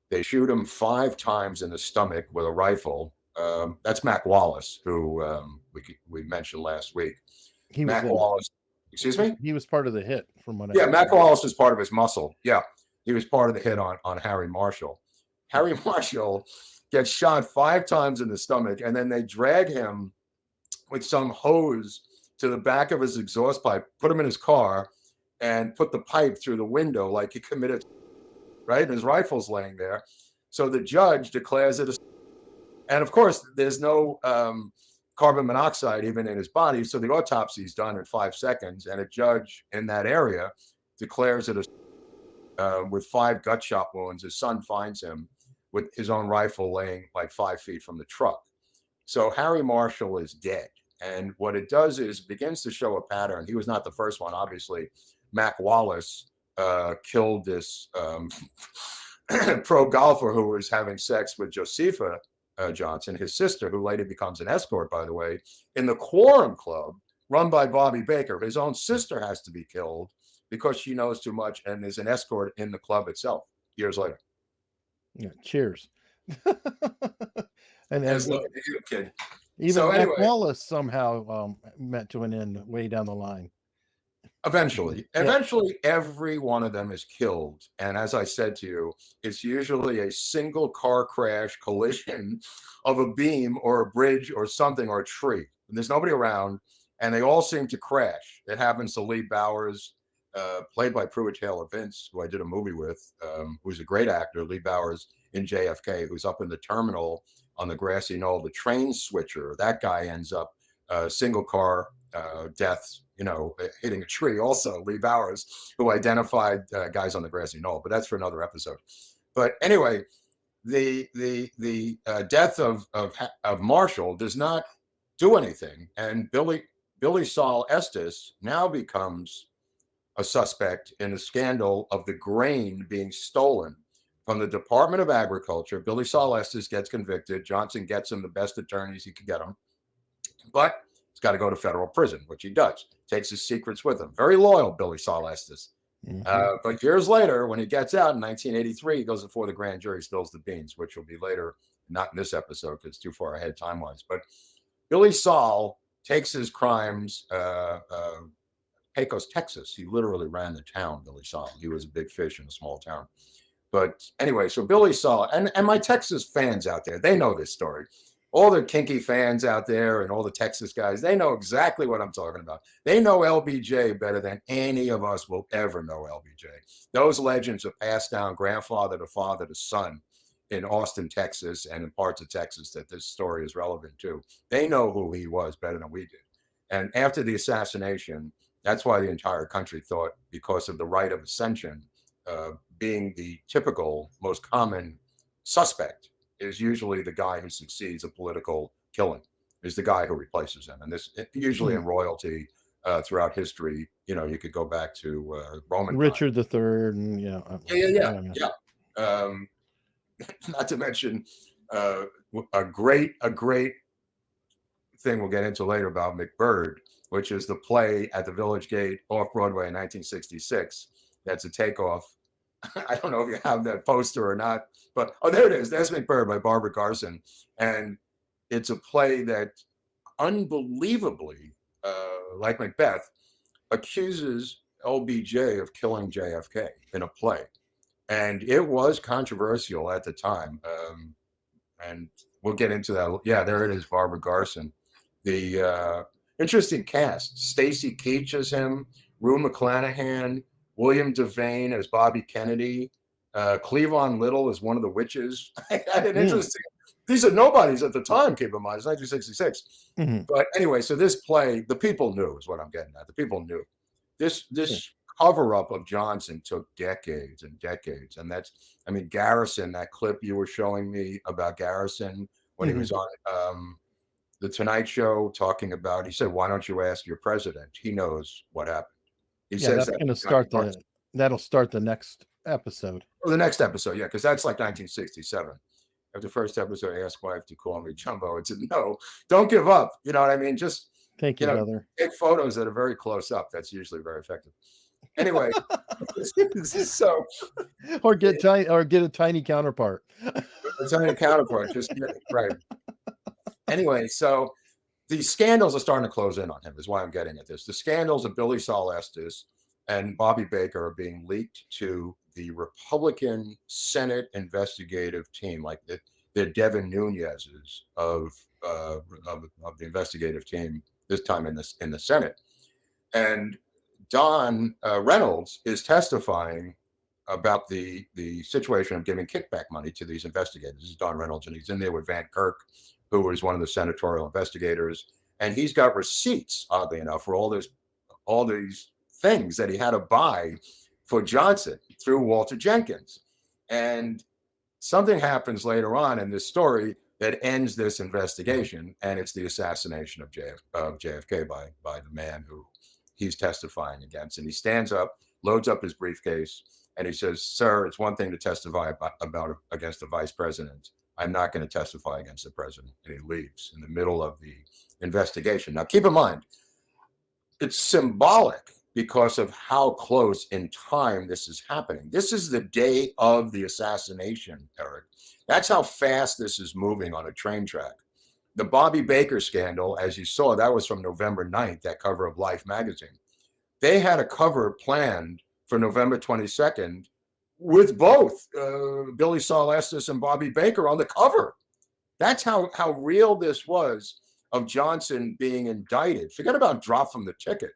They shoot him 5 times in the stomach with a rifle. That's Mac Wallace, who we mentioned last week. Mac Wallace, excuse me?
He was part of the hit from what
I Mac Wallace was part of his muscle. Yeah, he was part of the hit on Harry Marshall. Harry Marshall gets shot 5 times in the stomach, and then they drag him with some hose to the back of his exhaust pipe, put him in his car, and put the pipe through the window like he committed, right? And his rifle's laying there. So the judge declares it and of course, there's no carbon monoxide even in his body. So the autopsy is done in 5 seconds, and a judge in that area declares it with 5 gut shot wounds. His son finds him with his own rifle laying like 5 feet from the truck. So Harry Marshall is dead. And what it does is begins to show a pattern. He was not the first one, obviously. Mac Wallace killed this pro golfer who was having sex with Josepha Johnson, his sister, who later becomes an escort, by the way, in the Quorum Club run by Bobby Baker. His own sister has to be killed because she knows too much and is an escort in the club itself years later.
Yeah, cheers. And
as look at you, kid.
Even
So
Mac
anyway,
Wallace somehow met to an end way down the line.
Eventually, every one of them is killed. And as I said to you, it's usually a single car crash collision of a beam or a bridge or something or a tree. And there's nobody around, and they all seem to crash. It happens to Lee Bowers, played by Pruitt Taylor Vince, who I did a movie with, who's a great actor, Lee Bowers in JFK, who's up in the terminal on the grassy knoll, the train switcher. That guy ends up single car death, hitting a tree. Also, Lee Bowers, who identified guys on the grassy knoll, but that's for another episode. But anyway, the death of Marshall does not do anything, and Billy Saul Estes now becomes a suspect in a scandal of the grain being stolen from the Department of Agriculture. Billy Saul Estes gets convicted. Johnson gets him the best attorneys he could get him, but he's got to go to federal prison, which he does. Takes his secrets with him. Very loyal, Billy Saul Estes. Mm-hmm. But years later, when he gets out in 1983, he goes before the grand jury, spills the beans, which will be later, not in this episode because it's too far ahead time-wise. But Billy Saul takes his crimes, Pecos, Texas. He literally ran the town, Billy Saul. He was a big fish in a small town. But anyway, so Billy Saul, and my Texas fans out there, they know this story. All the kinky fans out there and all the Texas guys, they know exactly what I'm talking about. They know LBJ better than any of us will ever know LBJ. Those legends are passed down grandfather to father to son in Austin, Texas, and in parts of Texas that this story is relevant to. They know who he was better than we did. And after the assassination, that's why the entire country thought, because of the right of ascension, being the typical, most common suspect is usually the guy who succeeds a political killing, is the guy who replaces him. And this usually in royalty, throughout history. You could go back to Roman times.
Richard the Third, and
Yeah. Not to mention a great thing we'll get into later about McBird, which is the play at the Village Gate off Broadway in 1966. That's a takeoff. I don't know if you have that poster or not, but there it is. There's McBird by Barbara Garson, and it's a play that unbelievably, like Macbeth, accuses LBJ of killing JFK in a play. And it was controversial at the time. And we'll get into that. Yeah, there it is, Barbara Garson. The interesting cast. Stacy Keach as him, Rue McClanahan, William Devane as Bobby Kennedy, Cleavon Little as one of the witches. An interesting. These are nobodies at the time, keep in mind. It's 1966. But anyway, so this play, the people knew is what I'm getting at. The people knew. This cover-up of Johnson took decades and decades. And Garrison, that clip you were showing me about Garrison when he was on the Tonight Show talking about, he said, why don't you ask your president? He knows what happened. He says
that's going to start that'll start the next episode.
Or the next episode, yeah, because that's like 1967. After the first episode, I asked wife to call me Jumbo. It said, no, don't give up. You know what I mean? Just
thank you, brother.
Take photos that are very close up. That's usually very effective. Anyway, so
or get a tiny counterpart.
A tiny counterpart, just right. Anyway, so the scandals are starting to close in on him, is why I'm getting at this. The scandals of Billy Saul Estes and Bobby Baker are being leaked to the Republican Senate investigative team, like the Devin Nunez's of the investigative team, this time in the Senate. And Don Reynolds is testifying about the situation of giving kickback money to these investigators. This is Don Reynolds, and he's in there with Van Kirk, who was one of the senatorial investigators, and he's got receipts, oddly enough, for all these things that he had to buy for Johnson through Walter Jenkins. And something happens later on in this story that ends this investigation, and it's the assassination of JFK by the man who he's testifying against. And he stands up, loads up his briefcase, and he says, "Sir, it's one thing to testify about against the vice president. I'm not going to testify against the president." And he leaves in the middle of the investigation. Now, keep in mind, it's symbolic because of how close in time this is happening. This is the day of the assassination, Eric. That's how fast this is moving on a train track. The Bobby Baker scandal, as you saw, that was from November 9th, that cover of Life magazine. They had a cover planned for November 22nd with both Billy Saul Estes and Bobby Baker on the cover. That's how real this was of Johnson being indicted. Forget about drop from the ticket.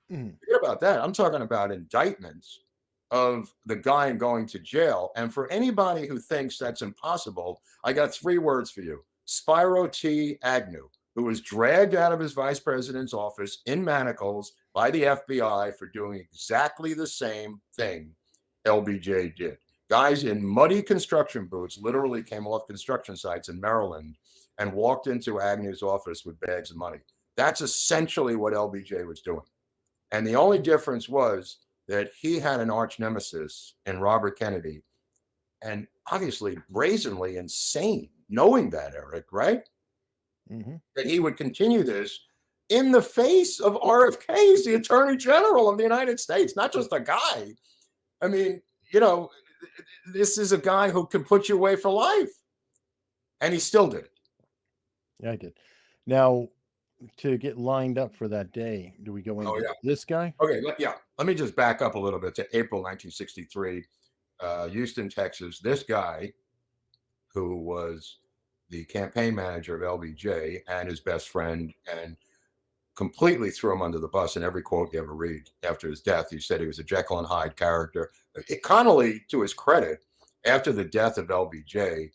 Forget about that. I'm talking about indictments of the guy going to jail. And for anybody who thinks that's impossible, I got 3 words for you. Spyro T. Agnew, who was dragged out of his vice president's office in manacles by the FBI for doing exactly the same thing LBJ did. Guys in muddy construction boots literally came off construction sites in Maryland and walked into Agnew's office with bags of money. That's essentially what LBJ was doing. And the only difference was that he had an arch nemesis in Robert Kennedy, and obviously brazenly insane, knowing that, Eric, right? That he would continue this in the face of RFK as the Attorney General of the United States, not just a guy. I mean, this is a guy who can put you away for life. And he still did it.
Yeah, I did. Now, to get lined up for that day, do we go into this guy?
Okay, yeah. Let me just back up a little bit to April 1963, Houston, Texas. This guy, who was the campaign manager of LBJ and his best friend, and completely threw him under the bus in every quote you ever read after his death. He said he was a Jekyll and Hyde character. Connolly, to his credit, after the death of LBJ,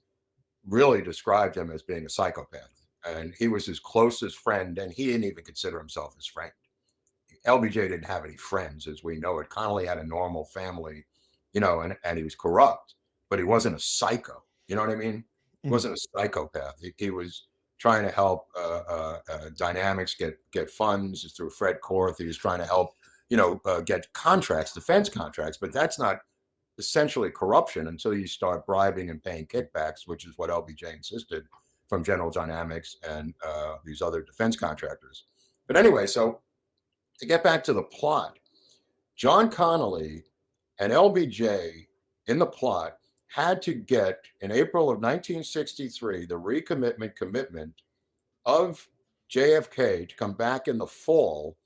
really described him as being a psychopath. And he was his closest friend, and he didn't even consider himself his friend. LBJ didn't have any friends, as we know it. Connolly had a normal family, and he was corrupt, but he wasn't a psycho. You know what I mean? He wasn't a psychopath. He was trying to help Dynamics get funds through Fred Korth. He was trying to help, get contracts, defense contracts, but that's not essentially corruption until you start bribing and paying kickbacks, which is what LBJ insisted from General Dynamics and these other defense contractors. But anyway, so to get back to the plot, John Connolly and LBJ in the plot had to get, in April of 1963, the commitment of JFK to come back in the fall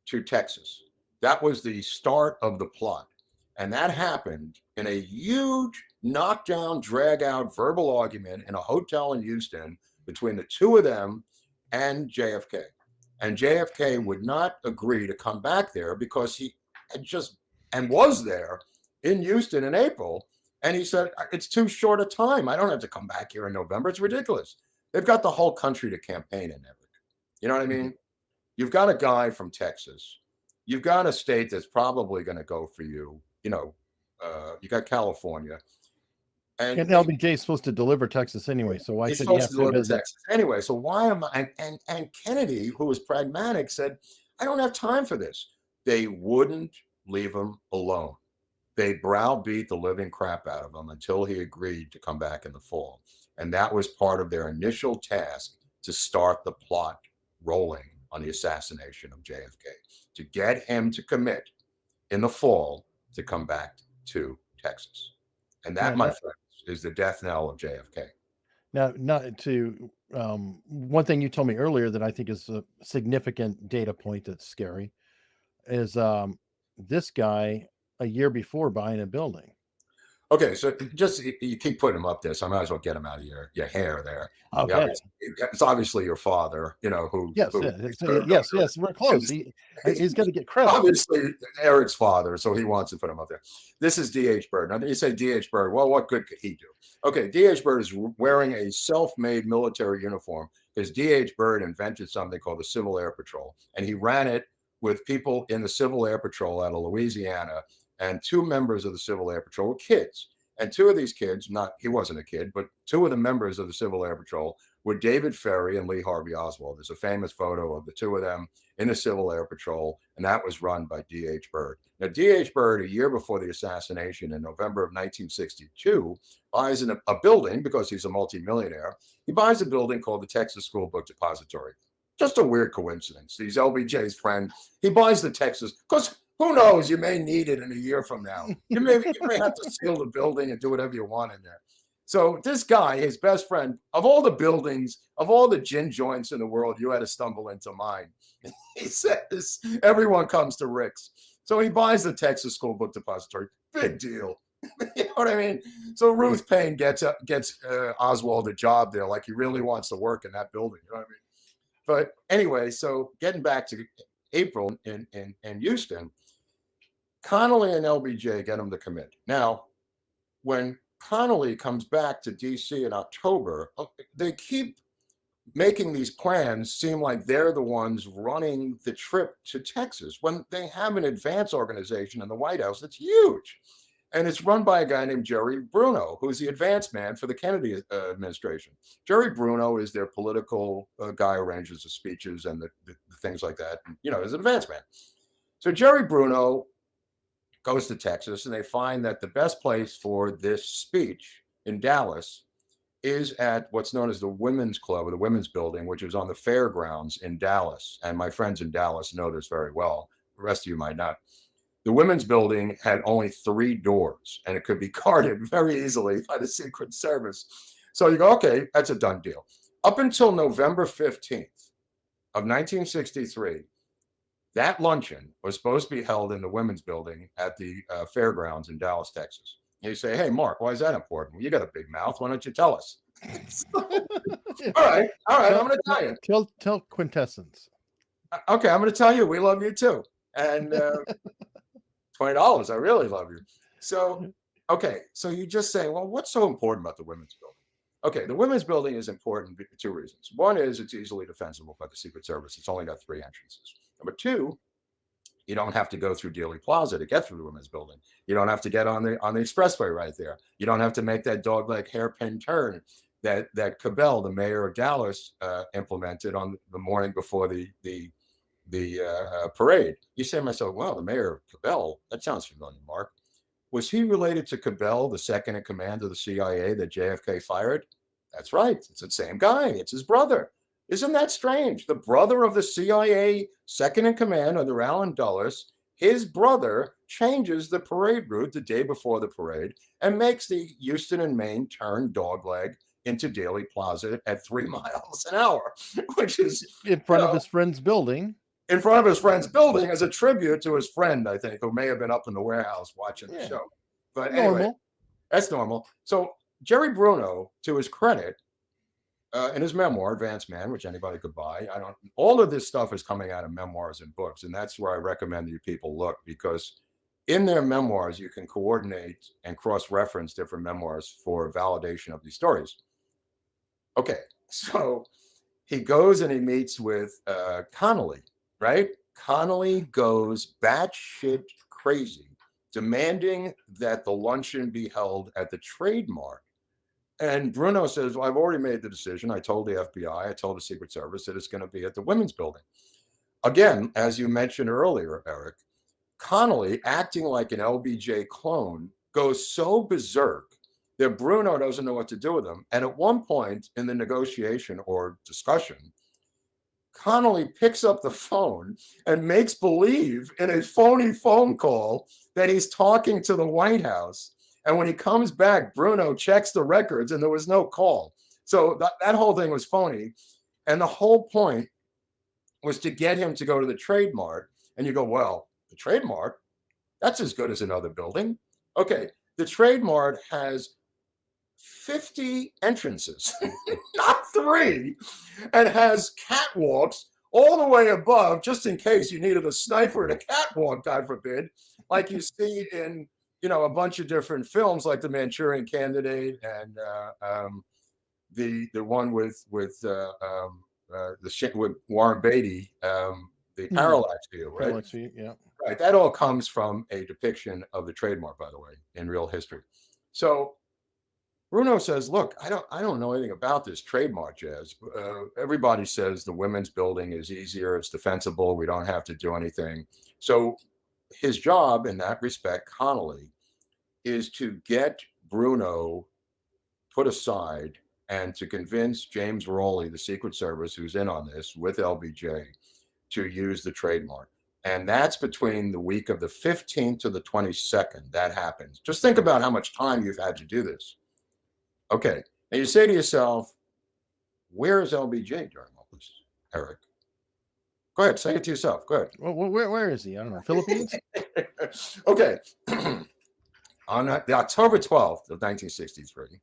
to Texas. That was the start of the plot. And that happened in a huge knockdown, drag out verbal argument in a hotel in Houston between the two of them and JFK. And JFK would not agree to come back there because he had just and was there in Houston in April. And he said, it's too short a time. I don't have to come back here in November. It's ridiculous. They've got the whole country to campaign in, Eric. You know what I mean? You've got a guy from Texas. You've got a state that's probably going to go for you. You got California.
And LBJ is supposed to deliver Texas anyway, so why should he have to visit?
Texas anyway? So why am I? And Kennedy, who was pragmatic, said, "I don't have time for this." They wouldn't leave him alone. They browbeat the living crap out of him until he agreed to come back in the fall, and that was part of their initial task to start the plot rolling on the assassination of JFK, to get him to commit in the fall to come back to Texas, and that, my friends, is the death knell of JFK.
Now, not to one thing you told me earlier that I think is a significant data point that's scary is this guy a year before buying a building.
Okay, so just you keep putting him up there, so I might as well get him out of your hair there.
Okay.
It's obviously your father, who.
Yes, we're close. He's going to get credit.
Obviously, Eric's father, so he wants to put him up there. This is D.H. Byrd. Now, you say D.H. Byrd. Well, what good could he do? Okay, D.H. Byrd is wearing a self-made military uniform because D.H. Byrd invented something called the Civil Air Patrol, and he ran it with people in the Civil Air Patrol out of Louisiana. And two members of the Civil Air Patrol were kids. And two of these kids, he wasn't a kid, but two of the members of the Civil Air Patrol were David Ferry and Lee Harvey Oswald. There's a famous photo of the two of them in the Civil Air Patrol, and that was run by D.H. Byrd. Now, D.H. Byrd, a year before the assassination in November of 1962, buys a building because he's a multimillionaire. He buys a building called the Texas School Book Depository. Just a weird coincidence. He's LBJ's friend. He buys the Texas, because who knows? You may need it in a year from now. You may have to seal the building and do whatever you want in there. So this guy, his best friend, of all the buildings, of all the gin joints in the world, you had to stumble into mine. He says, everyone comes to Rick's. So he buys the Texas School Book Depository. Big deal. You know what I mean? So Ruth Payne gets Oswald a job there, like he really wants to work in that building. You know what I mean? But anyway, so getting back to April in Houston, Connolly and LBJ get him to commit. Now, when Connolly comes back to D.C. in October, they keep making these plans seem like they're the ones running the trip to Texas when they have an advance organization in the White House that's huge. And it's run by a guy named Jerry Bruno, who's the advance man for the Kennedy administration. Jerry Bruno is their political guy who arranges the speeches and the things like that, as an advance man. So Jerry Bruno goes to Texas, and they find that the best place for this speech in Dallas is at what's known as the Women's Club, or the Women's Building, which is on the fairgrounds in Dallas. And my friends in Dallas know this very well. The rest of you might not. The Women's Building had only 3 doors, and it could be guarded very easily by the Secret Service. So you go, okay, that's a done deal. Up until November 15th of 1963, that luncheon was supposed to be held in the Women's Building at the fairgrounds in Dallas, Texas. And you say, hey, Mark, why is that important? Well, you got a big mouth. Why don't you tell us? All right, I'm going to tell you.
Tell Quintessence.
Okay, I'm going to tell you. We love you too. And $20, I really love you. So, okay, so you just say, well, what's so important about the Women's Building? Okay, the Women's Building is important for 2 reasons. One is it's easily defensible by the Secret Service. It's only got 3 entrances. Number 2, you don't have to go through Dealey Plaza to get through the Women's Building. You don't have to get on the expressway right there. You don't have to make that dogleg hairpin turn. that Cabell, the mayor of Dallas, implemented on the morning before the parade. You say to myself, well, the mayor of Cabell, that sounds familiar, Mark. Was he related to Cabell, the second in command of the CIA that JFK fired? That's right. It's the same guy. It's his brother. Isn't that strange? The brother of the CIA second in command under Allen Dulles, his brother changes the parade route the day before the parade and makes the Houston and Maine turn dogleg into Dealey Plaza at 3 miles an hour, which is
in front of his friend's building.
In front of his friend's building as a tribute to his friend, I think, who may have been up in the warehouse watching the show. But anyway,
Normal.
that's normal. So Jerry Bruno, to his credit, in his memoir, Advanced Man, which anybody could buy, all of this stuff is coming out of memoirs and books. And that's where I recommend you people look, because in their memoirs, you can coordinate and cross-reference different memoirs for validation of these stories. Okay, so he goes and he meets with Connolly, right? Connolly goes batshit crazy, demanding that the luncheon be held at the Trademark. And Bruno says, well, I've already made the decision. I told the FBI, I told the Secret Service that it's going to be at the Women's Building. Again, as you mentioned earlier, Eric, Connolly, acting like an LBJ clone, goes so berserk that Bruno doesn't know what to do with him. And at one point in the negotiation or discussion, Connolly picks up the phone and makes believe in a phony phone call that he's talking to the White House. And when he comes back, Bruno checks the records and there was no call. So that whole thing was phony. And the whole point was to get him to go to the Trademark. And you go, well, the Trademark, that's as good as another building. Okay, the Trademark has 50 entrances, not 3, and has catwalks all the way above, just in case you needed a sniper at a catwalk, God forbid, like you see in, a bunch of different films, like The Manchurian Candidate and the one with Warren Beatty, the Parallax View, right?
Parallax View, yeah.
Right. That all comes from a depiction of the Trademark, by the way, in real history. So Bruno says, look, I don't know anything about this Trademark, Jazz. Everybody says the Women's Building is easier. It's defensible. We don't have to do anything. So his job in that respect, Connolly, is to get Bruno put aside and to convince James Rowley, the Secret Service, who's in on this with LBJ, to use the Trademark. And that's between the week of the 15th to the 22nd. That happens. Just think about how much time you've had to do this. Okay. And you say to yourself, where is LBJ during all this, Eric? Go ahead. Say it to yourself. Go ahead.
Well, where is he? I don't know. Philippines?
Okay. On the October 12th of 1963,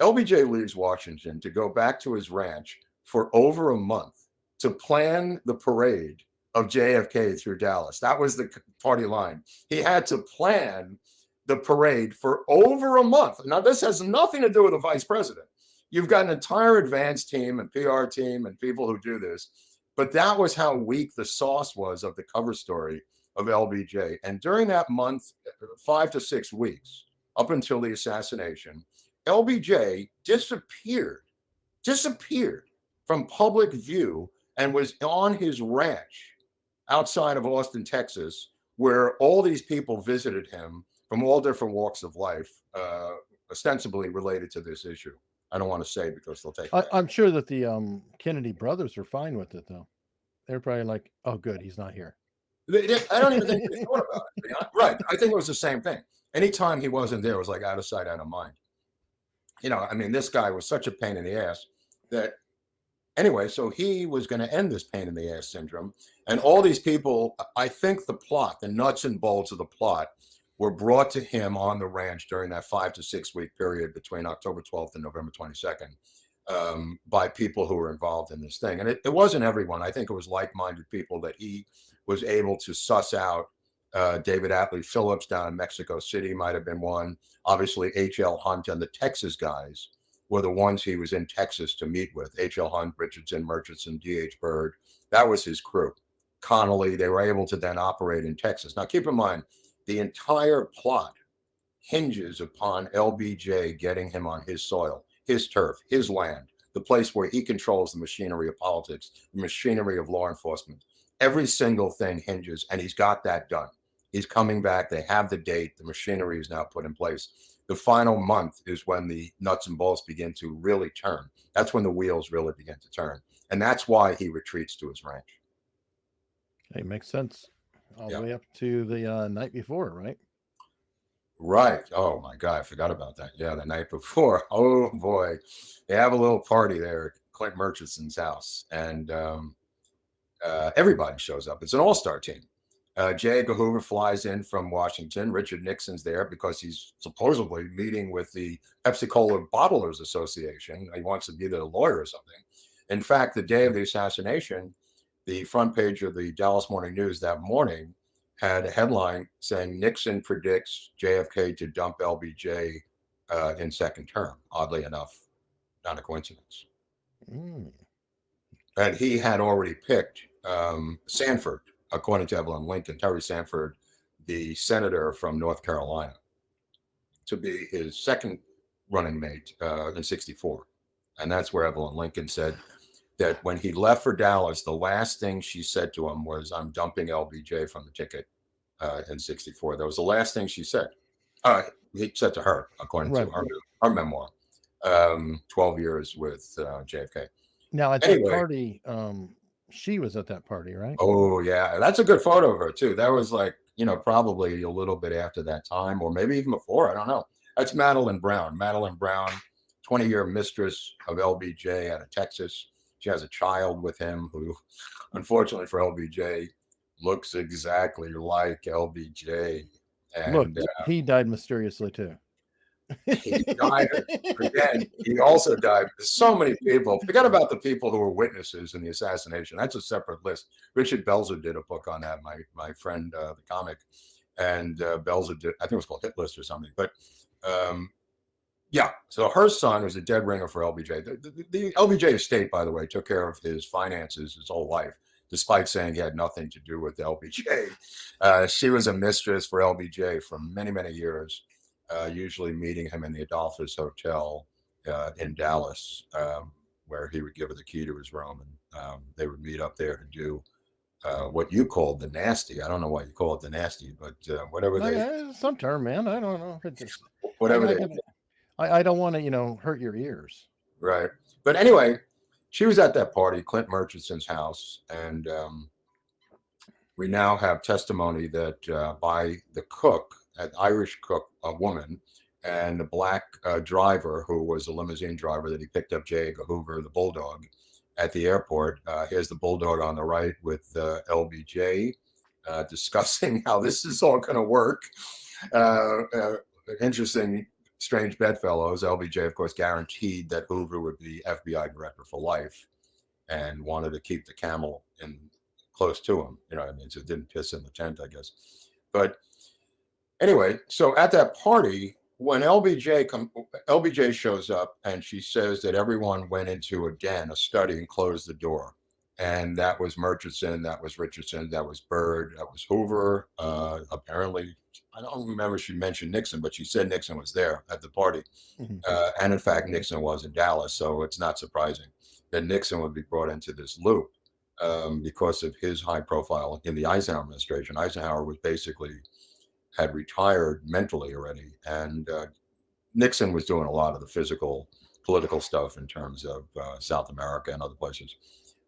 LBJ leaves Washington to go back to his ranch for over a month to plan the parade of JFK through Dallas. That was the party line. He had to plan the parade for over a month. Now, this has nothing to do with the vice president. You've got an entire advance team and PR team and people who do this, but that was how weak the sauce was of the cover story of LBJ. And during that month, 5 to 6 weeks, up until the assassination, LBJ disappeared from public view and was on his ranch outside of Austin, Texas, where all these people visited him from all different walks of life, ostensibly related to this issue. I don't want to say because they'll take it.
I'm sure that the Kennedy brothers are fine with it, though. They're probably like, oh, good, he's not here.
I don't even think they thought about it. Right. I think it was the same thing. Anytime he wasn't there, it was like out of sight, out of mind. This guy was such a pain in the ass that anyway, so he was going to end this pain in the ass syndrome. And all these people, I think the plot, the nuts and bolts of the plot were brought to him on the ranch during that 5 to 6 week period between October 12th and November 22nd by people who were involved in this thing. And it wasn't everyone. I think it was like-minded people that he was able to suss out. David Atlee Phillips down in Mexico City might have been one. Obviously, H.L. Hunt and the Texas guys were the ones he was in Texas to meet with. H.L. Hunt, Richardson, Murchison, D.H. Byrd. That was his crew. Connolly, they were able to then operate in Texas. Now, keep in mind, the entire plot hinges upon LBJ getting him on his soil. his turf, his land, the place where he controls the machinery of politics, the machinery of law enforcement. Every single thing hinges, and he's got that done. He's coming back. They have the date. The machinery is now put in place. The final month is when the nuts and bolts begin to really turn. That's when the wheels really begin to turn. And that's why he retreats to his ranch.
It makes sense. All
Yeah.
the way up to the night before, right?
Right. Oh my God, I forgot about that. Yeah, the night before. Oh boy, they have a little party there at Clint Murchison's house, and everybody shows up. It's an all-star team. J. Edgar Hoover flies in from Washington. Richard Nixon's there because he's supposedly meeting with the Pepsi Cola Bottlers Association. He wants to be their lawyer or something. In fact, the day of the assassination, the front page of the Dallas Morning News that morning had a headline saying Nixon predicts JFK to dump LBJ in second term. Oddly enough, not a coincidence.
Mm.
And he had already picked Sanford, according to Evelyn Lincoln, Terry Sanford, the senator from North Carolina, to be his second running mate in '64. And that's where Evelyn Lincoln said that when he left for Dallas, the last thing she said to him was, "I'm dumping LBJ from the ticket in '64." That was the last thing she said. He said to her, according to her memoir, 12 years with JFK.
Now at that party, she was at that party, right?
Oh yeah, that's a good photo of her too. That was like, probably a little bit after that time, or maybe even before. I don't know. That's Madeline Brown. Madeline Brown, 20-year mistress of LBJ out of Texas. She has a child with him who, unfortunately for LBJ, looks exactly like LBJ. And
look, he died mysteriously too.
he died again. He also died. So many people. Forget about the people who were witnesses in the assassination. That's a separate list. Richard Belzer did a book on that. My friend, the comic, and Belzer did. I think it was called Hit List or something. But yeah. So her son was a dead ringer for LBJ. The LBJ estate, by the way, took care of his finances his whole life, despite saying he had nothing to do with LBJ. She was a mistress for LBJ for many, many years. Usually meeting him in the Adolphus Hotel in Dallas, where he would give her the key to his room, and they would meet up there to do what you called the nasty. I don't know why you call it the nasty, but whatever they.
Some term, man. I don't know.
Whatever
I don't want to, hurt your ears.
Right. But anyway, she was at that party, Clint Murchison's house, and we now have testimony that by the cook, an Irish cook, a woman, and a black driver who was a limousine driver that he picked up, J. Edgar Hoover, the bulldog, at the airport. Here's the bulldog on the right with LBJ discussing how this is all going to work. Interesting, strange bedfellows. LBJ, of course, guaranteed that Hoover would be FBI director for life and wanted to keep the camel in close to him. You know what I mean? So it didn't piss in the tent, I guess. But anyway, so at that party, when LBJ shows up and she says that everyone went into a den, a study, and closed the door. And that was Murchison, that was Richardson, that was Byrd, that was Hoover. Apparently, I don't remember if she mentioned Nixon, but she said Nixon was there at the party.
Mhm.
And in fact, Nixon was in Dallas. So it's not surprising that Nixon would be brought into this loop because of his high profile in the Eisenhower administration. Eisenhower was basically had retired mentally already. And Nixon was doing a lot of the physical, political stuff in terms of South America and other places.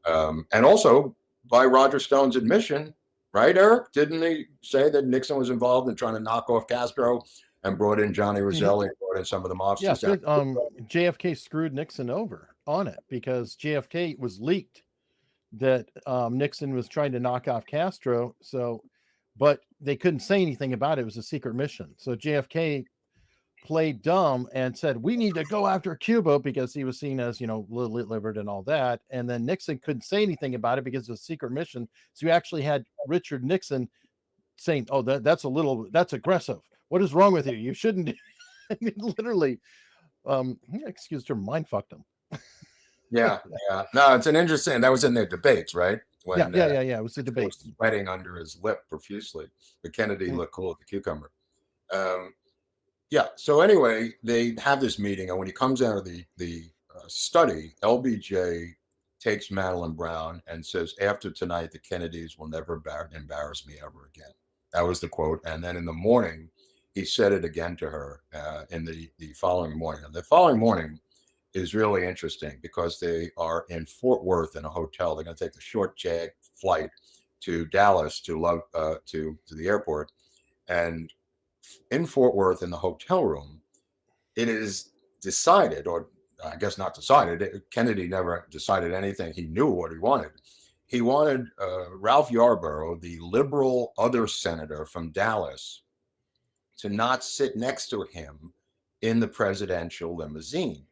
And also, by Roger Stone's admission, right, Eric? Didn't he say that Nixon was involved in trying to knock off Castro and brought in Johnny Roselli and brought in some of the mobsters?
Yeah, JFK screwed Nixon over on it because JFK was leaked that Nixon was trying to knock off Castro. So, but they couldn't say anything about it. It was a secret mission. So JFK played dumb and said, we need to go after Cuba because he was seen as, liver and all that. And then Nixon couldn't say anything about it because it was a secret mission. So you actually had Richard Nixon saying, oh, that's aggressive. What is wrong with you? You shouldn't. I mean, literally, excuse her, mind fucked him.
Yeah. No, it's an interesting, that was in their debates, right? When,
yeah. It was a debate.
Sweating under his lip profusely. But Kennedy looked cool with the cucumber. Yeah. So anyway, they have this meeting, and when he comes out of the study, LBJ takes Madeline Brown and says, "After tonight, the Kennedys will never embarrass me ever again." That was the quote. And then in the morning, he said it again to her in the following morning. And the following morning is really interesting because they are in Fort Worth in a hotel. They're going to take the short jag flight to Dallas to the airport, and in Fort Worth in the hotel room, it is decided, or I guess not decided. Kennedy never decided anything. He knew what he wanted. He wanted Ralph Yarborough, the liberal other senator from Dallas, to not sit next to him in the presidential limousine.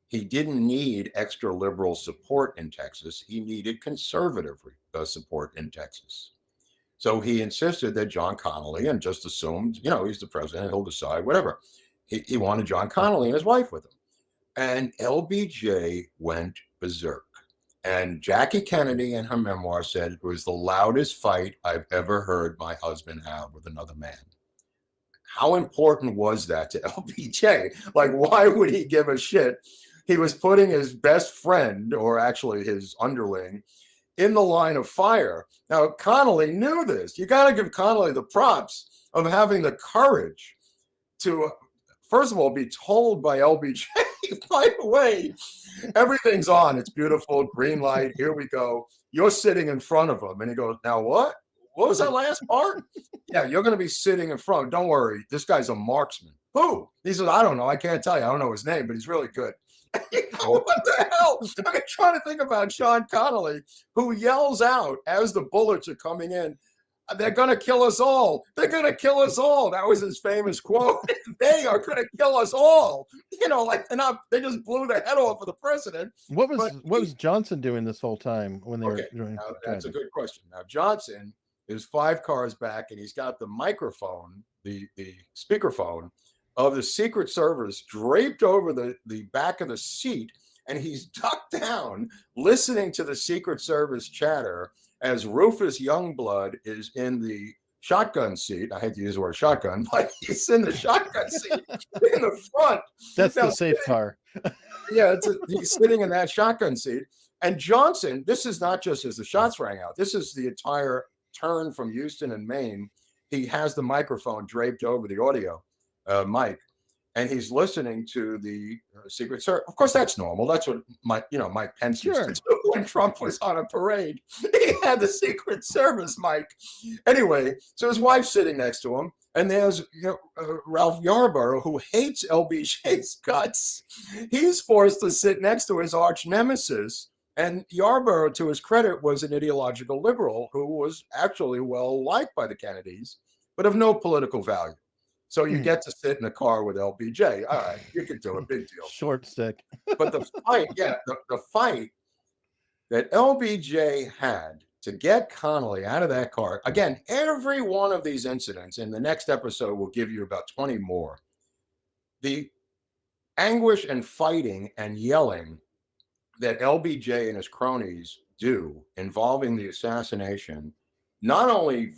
He didn't need extra liberal support in Texas. He needed conservative support in Texas. So he insisted that John Connally, and just assumed, he's the president, he'll decide, whatever. He wanted John Connally and his wife with him. And LBJ went berserk. And Jackie Kennedy in her memoir said it was the loudest fight I've ever heard my husband have with another man. How important was that to LBJ? Like, why would he give a shit? He was putting his best friend, or actually his underling, in the line of fire. Now, Connally knew this. You got to give Connally the props of having the courage to, first of all, be told by LBJ, by the way, everything's on. It's beautiful. Green light. Here we go. You're sitting in front of him. And he goes, now what? What was that last part? Yeah, you're going to be sitting in front. Don't worry. This guy's a marksman. Who? He says, I don't know. I can't tell you. I don't know his name, but he's really good. What the hell? I'm trying to think about Sean Connally, who yells out as the bullets are coming in, they're going to kill us all. They're going to kill us all. That was his famous quote. They are going to kill us all. They just blew the head off of the president.
What was Johnson doing this whole time when they were doing?
Now, that's a good question. Now, Johnson is 5 cars back, and he's got the microphone, the speakerphone of the Secret Service draped over the back of the seat, and he's ducked down listening to the Secret Service chatter as Rufus Youngblood is in the shotgun seat. I hate to use the word shotgun, but he's in the shotgun seat in the front.
That's the safe car.
Yeah, he's sitting in that shotgun seat. And Johnson, this is not just as the shots rang out. This is the entire turn from Houston and Maine. He has the microphone draped over the audio mic, and he's listening to the Secret Service. Of course, that's normal. That's what Mike Pence used to do when Trump was on a parade. He had the Secret Service mic. Anyway, so his wife's sitting next to him, and there's Ralph Yarborough, who hates LBJ's guts. He's forced to sit next to his arch nemesis. And Yarborough, to his credit, was an ideological liberal who was actually well liked by the Kennedys, but of no political value. So you get to sit in the car with LBJ. All right, you can do a big deal.
Short stick.
But the fight, the fight that LBJ had to get Connally out of that car. Again, every one of these incidents in the next episode will give you about 20 more. The anguish and fighting and yelling that LBJ and his cronies do involving the assassination not only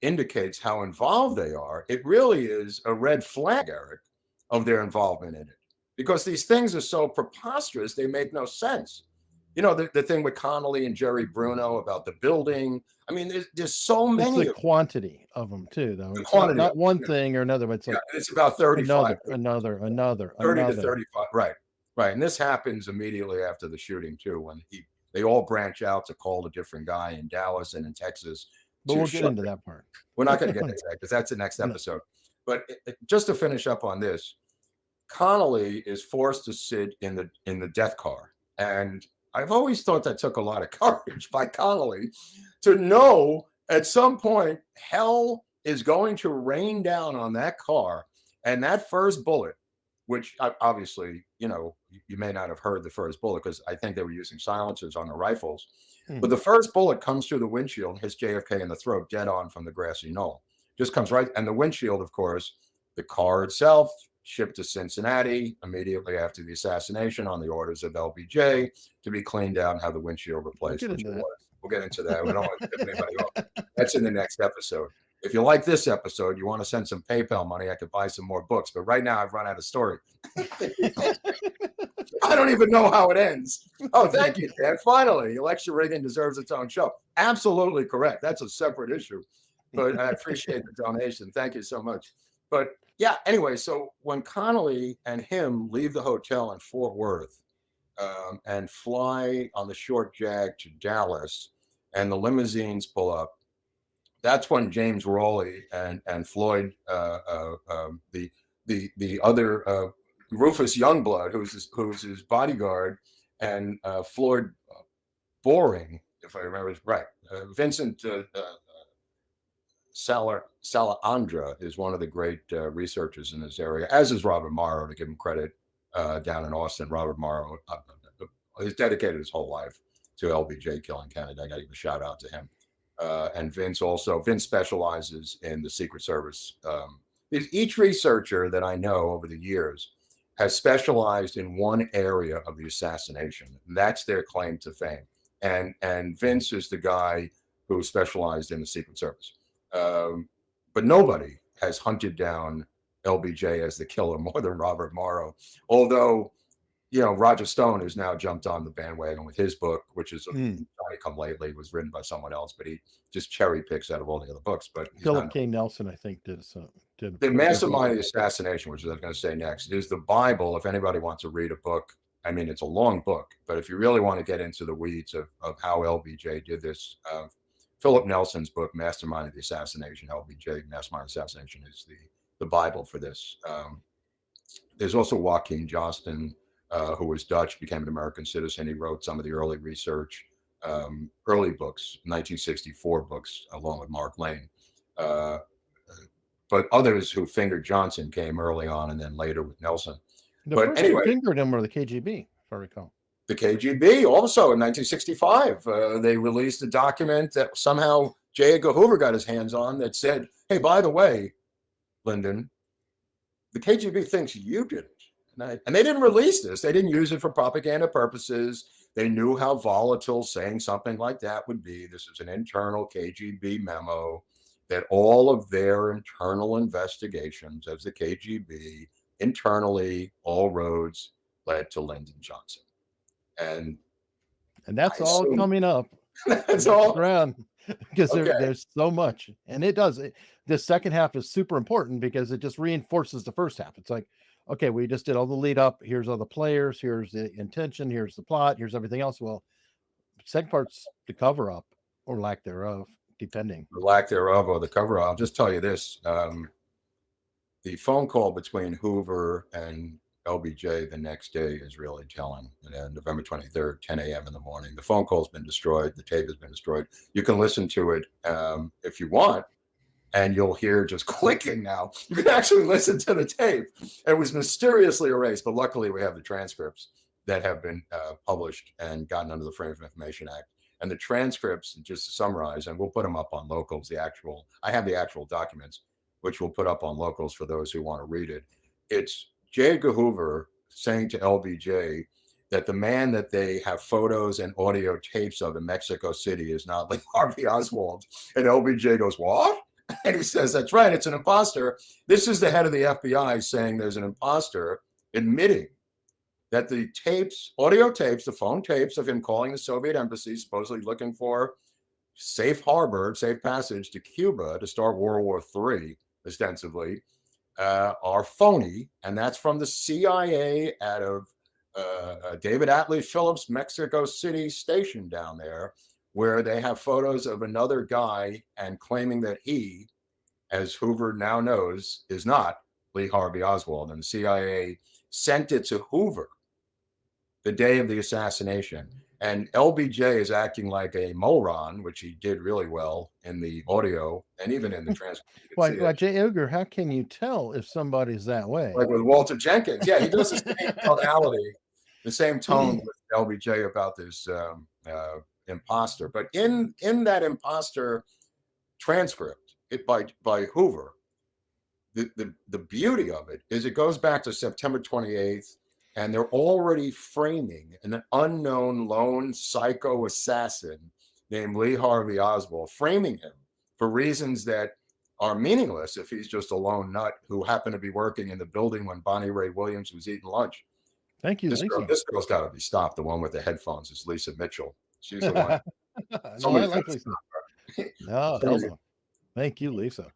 indicates how involved they are, it really is a red flag, Eric, of their involvement in it. Because these things are so preposterous, they make no sense. The thing with Connally and Jerry Bruno about the building. I mean, there's so many.
It's the quantity of them too, though. It's not one thing or another, but
it's about 35.
Another.
30 to 35. Right. And this happens immediately after the shooting too, when they all branch out to call a different guy in Dallas and in Texas.
But we'll get into that part.
We're not going to get into that because that's the next episode. But just to finish up on this, Connally is forced to sit in the death car, and I've always thought that took a lot of courage by Connally to know at some point hell is going to rain down on that car, and that first bullet, which obviously, you may not have heard the first bullet because I think they were using silencers on the rifles. But the first bullet comes through the windshield and hits JFK in the throat dead on from the grassy knoll. Just comes right. And the windshield, of course, the car itself shipped to Cincinnati immediately after the assassination on the orders of LBJ to be cleaned out and have the windshield replaced. We'll get into that. We don't want to tip anybody off. That's in the next episode. if you like this episode, you want to send some PayPal money, I could buy some more books. But right now I've run out of story. I don't even know how it ends. Oh, thank you, Dan. Finally, election rigging deserves its own show. Absolutely correct. That's a separate issue. But I appreciate the donation. Thank you so much. But yeah, anyway, so when Connolly and him leave the hotel in Fort Worth and fly on the short jag to Dallas, and the limousines pull up, that's when James Rowley and Floyd, the other Rufus Youngblood, who's his bodyguard, and Floyd Boring, if I remember right, Vincent Salandra is one of the great researchers in this area, as is Robert Morrow, to give him credit, down in Austin. Robert Morrow has dedicated his whole life to LBJ killing Kennedy. I got to give a shout out to him. And Vince specializes in the Secret Service. Each researcher that I know over the years has specialized in one area of the assassination. And that's their claim to fame. And Vince is the guy who specialized in the Secret Service. But nobody has hunted down LBJ as the killer more than Robert Morrow. Although, Roger Stone has now jumped on the bandwagon with his book, which is Johnny Come Lately, was written by someone else, but he just cherry picks out of all the other books. But
Philip K. Nelson, I think, did
The Mastermind of the Assassination, which I was going to say next, is the Bible. If anybody wants to read a book, I mean, it's a long book, but if you really want to get into the weeds of how LBJ did this, Philip Nelson's book, Mastermind of the Assassination, LBJ, Mastermind of the Assassination, is the Bible for this. There's also Joaquin Jostin, who was Dutch, became an American citizen. He wrote some of the early research, early books, 1964 books, along with Mark Lane. But others who fingered Johnson came early on, and then later with Nelson.
But first anyway, fingered him were the KGB, if I recall.
The KGB also in 1965, they released a document that somehow J. Edgar Hoover got his hands on that said, hey, by the way, Lyndon, the KGB thinks you did it. And they didn't release this. They didn't use it for propaganda purposes. They knew how volatile saying something like that would be. This is an internal KGB memo that all of their internal investigations as the KGB, internally, all roads led to Lyndon Johnson. And
that's all coming up.
That's all
around, because there's so much, and it does. The second half is super important because it just reinforces the first half. It's like, okay, we just did all the lead up. Here's all the players. Here's the intention. Here's the plot. Here's everything else. Well, second part's the cover up or lack thereof, depending.
The lack thereof or the cover up. I'll just tell you this: the phone call between Hoover and LBJ the next day is really telling. And November 23rd, 10 a.m. in the morning. The phone call's been destroyed. The tape has been destroyed. You can listen to it if you want, and you'll hear just clicking now. You can actually listen to the tape. It was mysteriously erased, but luckily we have the transcripts that have been published and gotten under the Freedom of Information Act. And the transcripts, just to summarize, and we'll put them up on Locals, I have the actual documents, which we'll put up on Locals for those who want to read it. It's J. Edgar Hoover saying to LBJ that the man that they have photos and audio tapes of in Mexico City is not Lee Harvey Oswald. And LBJ goes, what? And he says, that's right, it's an imposter. This is the head of the FBI saying there's an imposter, admitting that the tapes, audio tapes, the phone tapes of him calling the Soviet embassy, supposedly looking for safe harbor, safe passage to Cuba to start World War III, ostensibly, are phony, and that's from the CIA out of David Atlee Phillips' Mexico City station down there, where they have photos of another guy and claiming that he, as Hoover now knows, is not Lee Harvey Oswald. And the CIA sent it to Hoover the day of the assassination. And LBJ is acting like a moron, which he did really well in the audio and even in the transcript.
Why, J. Edgar, how can you tell if somebody's that way?
Like with Walter Jenkins. Yeah, he does the same tonality, the same tone with LBJ about this imposter. But in that imposter transcript by Hoover, the beauty of it is it goes back to September 28th, and they're already framing an unknown lone psycho assassin named Lee Harvey Oswald, framing him for reasons that are meaningless if he's just a lone nut who happened to be working in the building when Bonnie Ray Williams was eating lunch.
Thank you, Lisa.
This girl's got to be stopped. The one with the headphones is Lisa Mitchell. She's the one.
No, I
Somebody's
like
gotta
Lisa.
stop her.
No,
Crazy.
thank you, Lisa.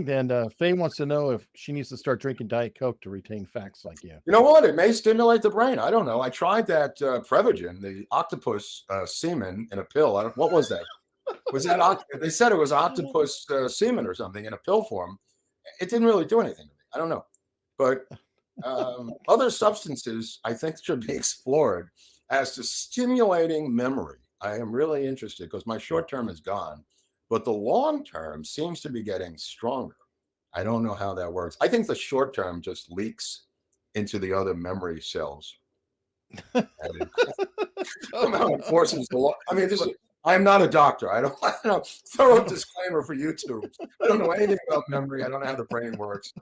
And Faye wants to know if she needs to start drinking Diet Coke to retain facts like you.
You know what? It may stimulate the brain. I don't know. I tried that Prevagen, the octopus semen in a pill. What was that? Was that they said it was octopus semen or something in a pill form? It didn't really do anything to me. I don't know, but other substances I think should be explored as to stimulating memory. I am really interested because my short term is gone, but the long term seems to be getting stronger. I don't know how that works. I think the short term just leaks into the other memory cells. Somehow it forces the long. I mean, I'm not a doctor. I don't know. Thorough disclaimer for YouTube. I don't know anything about memory. I don't know how the brain works.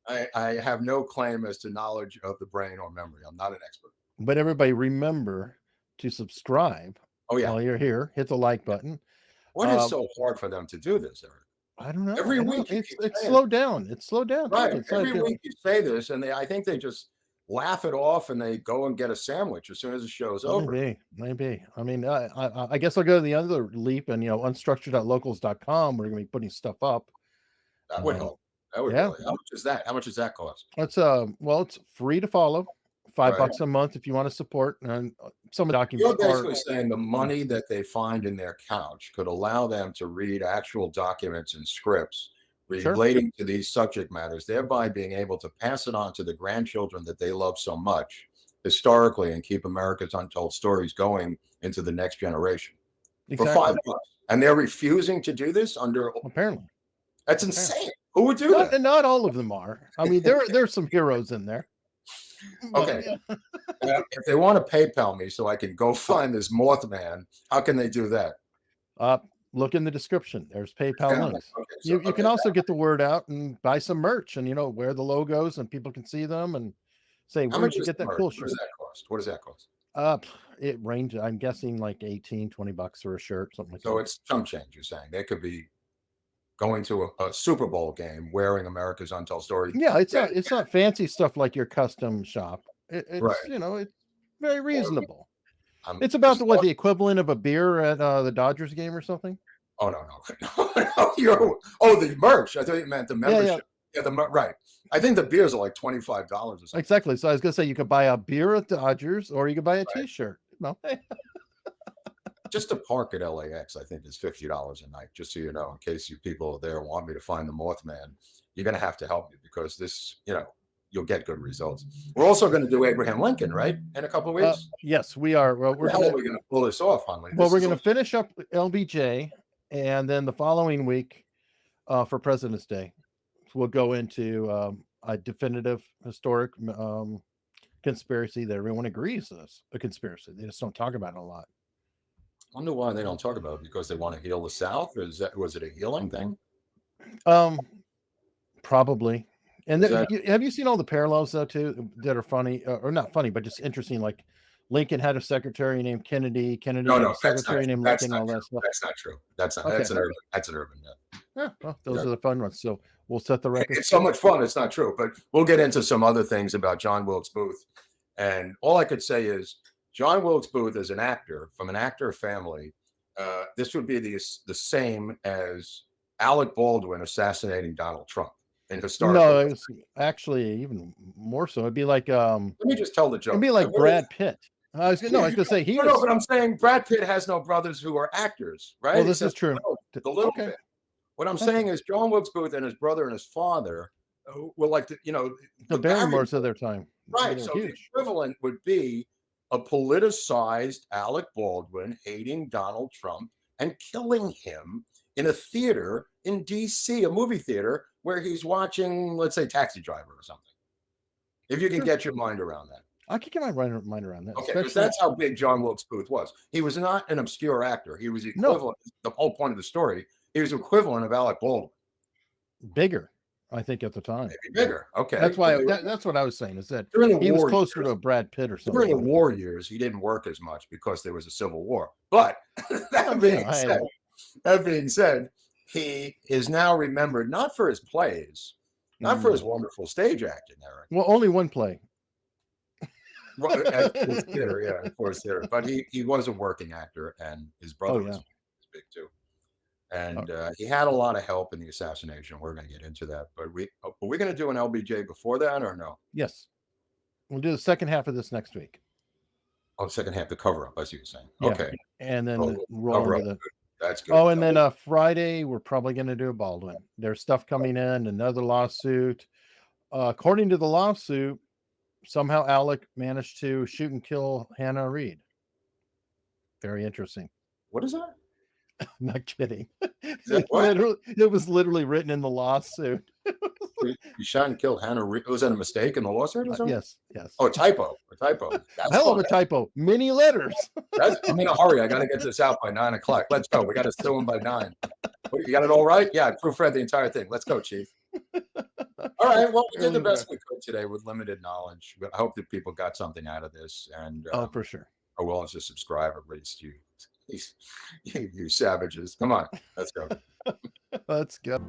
I have no claim as to knowledge of the brain or memory. I'm not an expert.
But everybody remember to subscribe.
Oh, yeah.
While you're here, hit the like button.
What is so hard for them to do this, Eric?
I don't know.
Every week
it's slowed down. It's slowed down.
Right.
It's
Every
like,
week you say this, and I think they just laugh it off and they go and get a sandwich as soon as the show's over.
Maybe. I mean, I guess I'll go to the other leap and, unstructured.locals.com. We're going to be putting stuff up.
That would help. That would
yeah.
really. How much is that? How much does that cost?
It's it's free to follow. $5 a month if you want to support. And some documents
You're basically saying the money that they find in their couch could allow them to read actual documents and scripts relating to these subject matters, thereby being able to pass it on to the grandchildren that they love so much historically and keep America's Untold Stories going into the next generation. Exactly. For $5. And they're refusing to do this under.
Apparently.
That's insane. Who would do that?
And not all of them are. I mean, there's some heroes in there.
Okay. If they want to PayPal me so I can go find this Mothman, how can they do that?
Look in the description. There's PayPal links. Okay, you can also get the word out and buy some merch and, wear the logos and people can see them and say, where did you get that cool shirt?
What does that cost?
It ranges, I'm guessing like $18-20 for a shirt, something like that.
So it's chump change, you're saying. They could be going to a Super Bowl game wearing America's Untold Story.
Yeah, it's not fancy stuff like your custom shop. It's
right.
It's very reasonable. It's about the equivalent of a beer at the Dodgers game or something.
Oh no. The merch. I thought you meant the membership. Yeah, right. I think the beers are like $25 or something.
Exactly. So I was gonna say you could buy a beer at Dodgers or you could buy a T-shirt. No.
Just to park at LAX, I think is $50 a night. Just so you know, in case you people there want me to find the Mothman, you're going to have to help me because this, you'll get good results. We're also going to do Abraham Lincoln, right? In a couple of weeks.
Yes, we are. Well,
how are we going to pull this off, Hunley?
Well, we're going to finish up LBJ, and then the following week, for President's Day, we'll go into a definitive historic conspiracy that everyone agrees is a conspiracy. They just don't talk about it a lot.
I wonder why they don't talk about it, because they want to heal the South, or was it a healing thing?
Probably. And have you seen all the parallels though too that are funny or not funny, but just interesting? Like Lincoln had a secretary named Kennedy. Kennedy had a secretary named Lincoln. All that stuff.
That's not true. That's an urban.
Yeah. Well, those are the fun ones. So we'll set the record.
It's so much fun. It's not true, but we'll get into some other things about John Wilkes Booth. And all I could say is, John Wilkes Booth is an actor from an actor family. This would be the same as Alec Baldwin assassinating Donald Trump in historical.
No, it's actually even more so. It'd be like
let me just tell the joke.
It'd be like Brad Pitt. I was going to say he was.
No, but I'm saying Brad Pitt has no brothers who are actors, right?
Well, this is true.
The little bit. What I'm saying is John Wilkes Booth and his brother and his father were like
the Barrymores of their time.
Right. So the equivalent would be a politicized Alec Baldwin hating Donald Trump and killing him in a theater in D.C., a movie theater where he's watching, let's say, Taxi Driver or something. If you can get your mind around that.
I can get my mind around that.
Okay, because that's how big John Wilkes Booth was. He was not an obscure actor. He was the equivalent. The whole point of the story, he was equivalent of Alec Baldwin.
Bigger, I think, at the time.
Maybe bigger. Okay.
That's why. That's what I was saying. Is that he was closer to a Brad Pitt or something.
During the war years, he didn't work as much because there was a civil war. But that being said, he is now remembered not for his plays, not for his wonderful stage acting, Eric.
Well, only one play.
Well, at Force Theater, yeah, Force Theater. But he was a working actor, and his brother was big too. And he had a lot of help in the assassination. We're going to get into that, but we're going to do an LBJ before that, or no?
Yes. We'll do the second half of this next week.
Oh, second half, the cover up, as you were saying.
Yeah.
Okay.
And then
Oh,
roll
cover
into
up.
the.
That's good.
Oh, and then Friday, we're probably going to do a Baldwin. There's stuff coming in, another lawsuit. According to the lawsuit, somehow Alec managed to shoot and kill Hannah Reed. Very interesting.
What is that?
I'm not kidding.
What?
It was literally written in the lawsuit.
You shot and killed Hannah Reed. Was that a mistake in the lawsuit or something?
Yes.
Oh, a typo. That's
Hell of
fun.
a typo. Many letters.
I'm in a hurry. I got to get this out by 9 o'clock. Let's go. We got to sue him by 9. You got it all right? Yeah, I proofread the entire thing. Let's go, Chief. All right. Well, we did the best we could today with limited knowledge. I hope that people got something out of this, and
For sure.
are willing to subscribe at least. You savages. Come on. Let's go.
Let's go.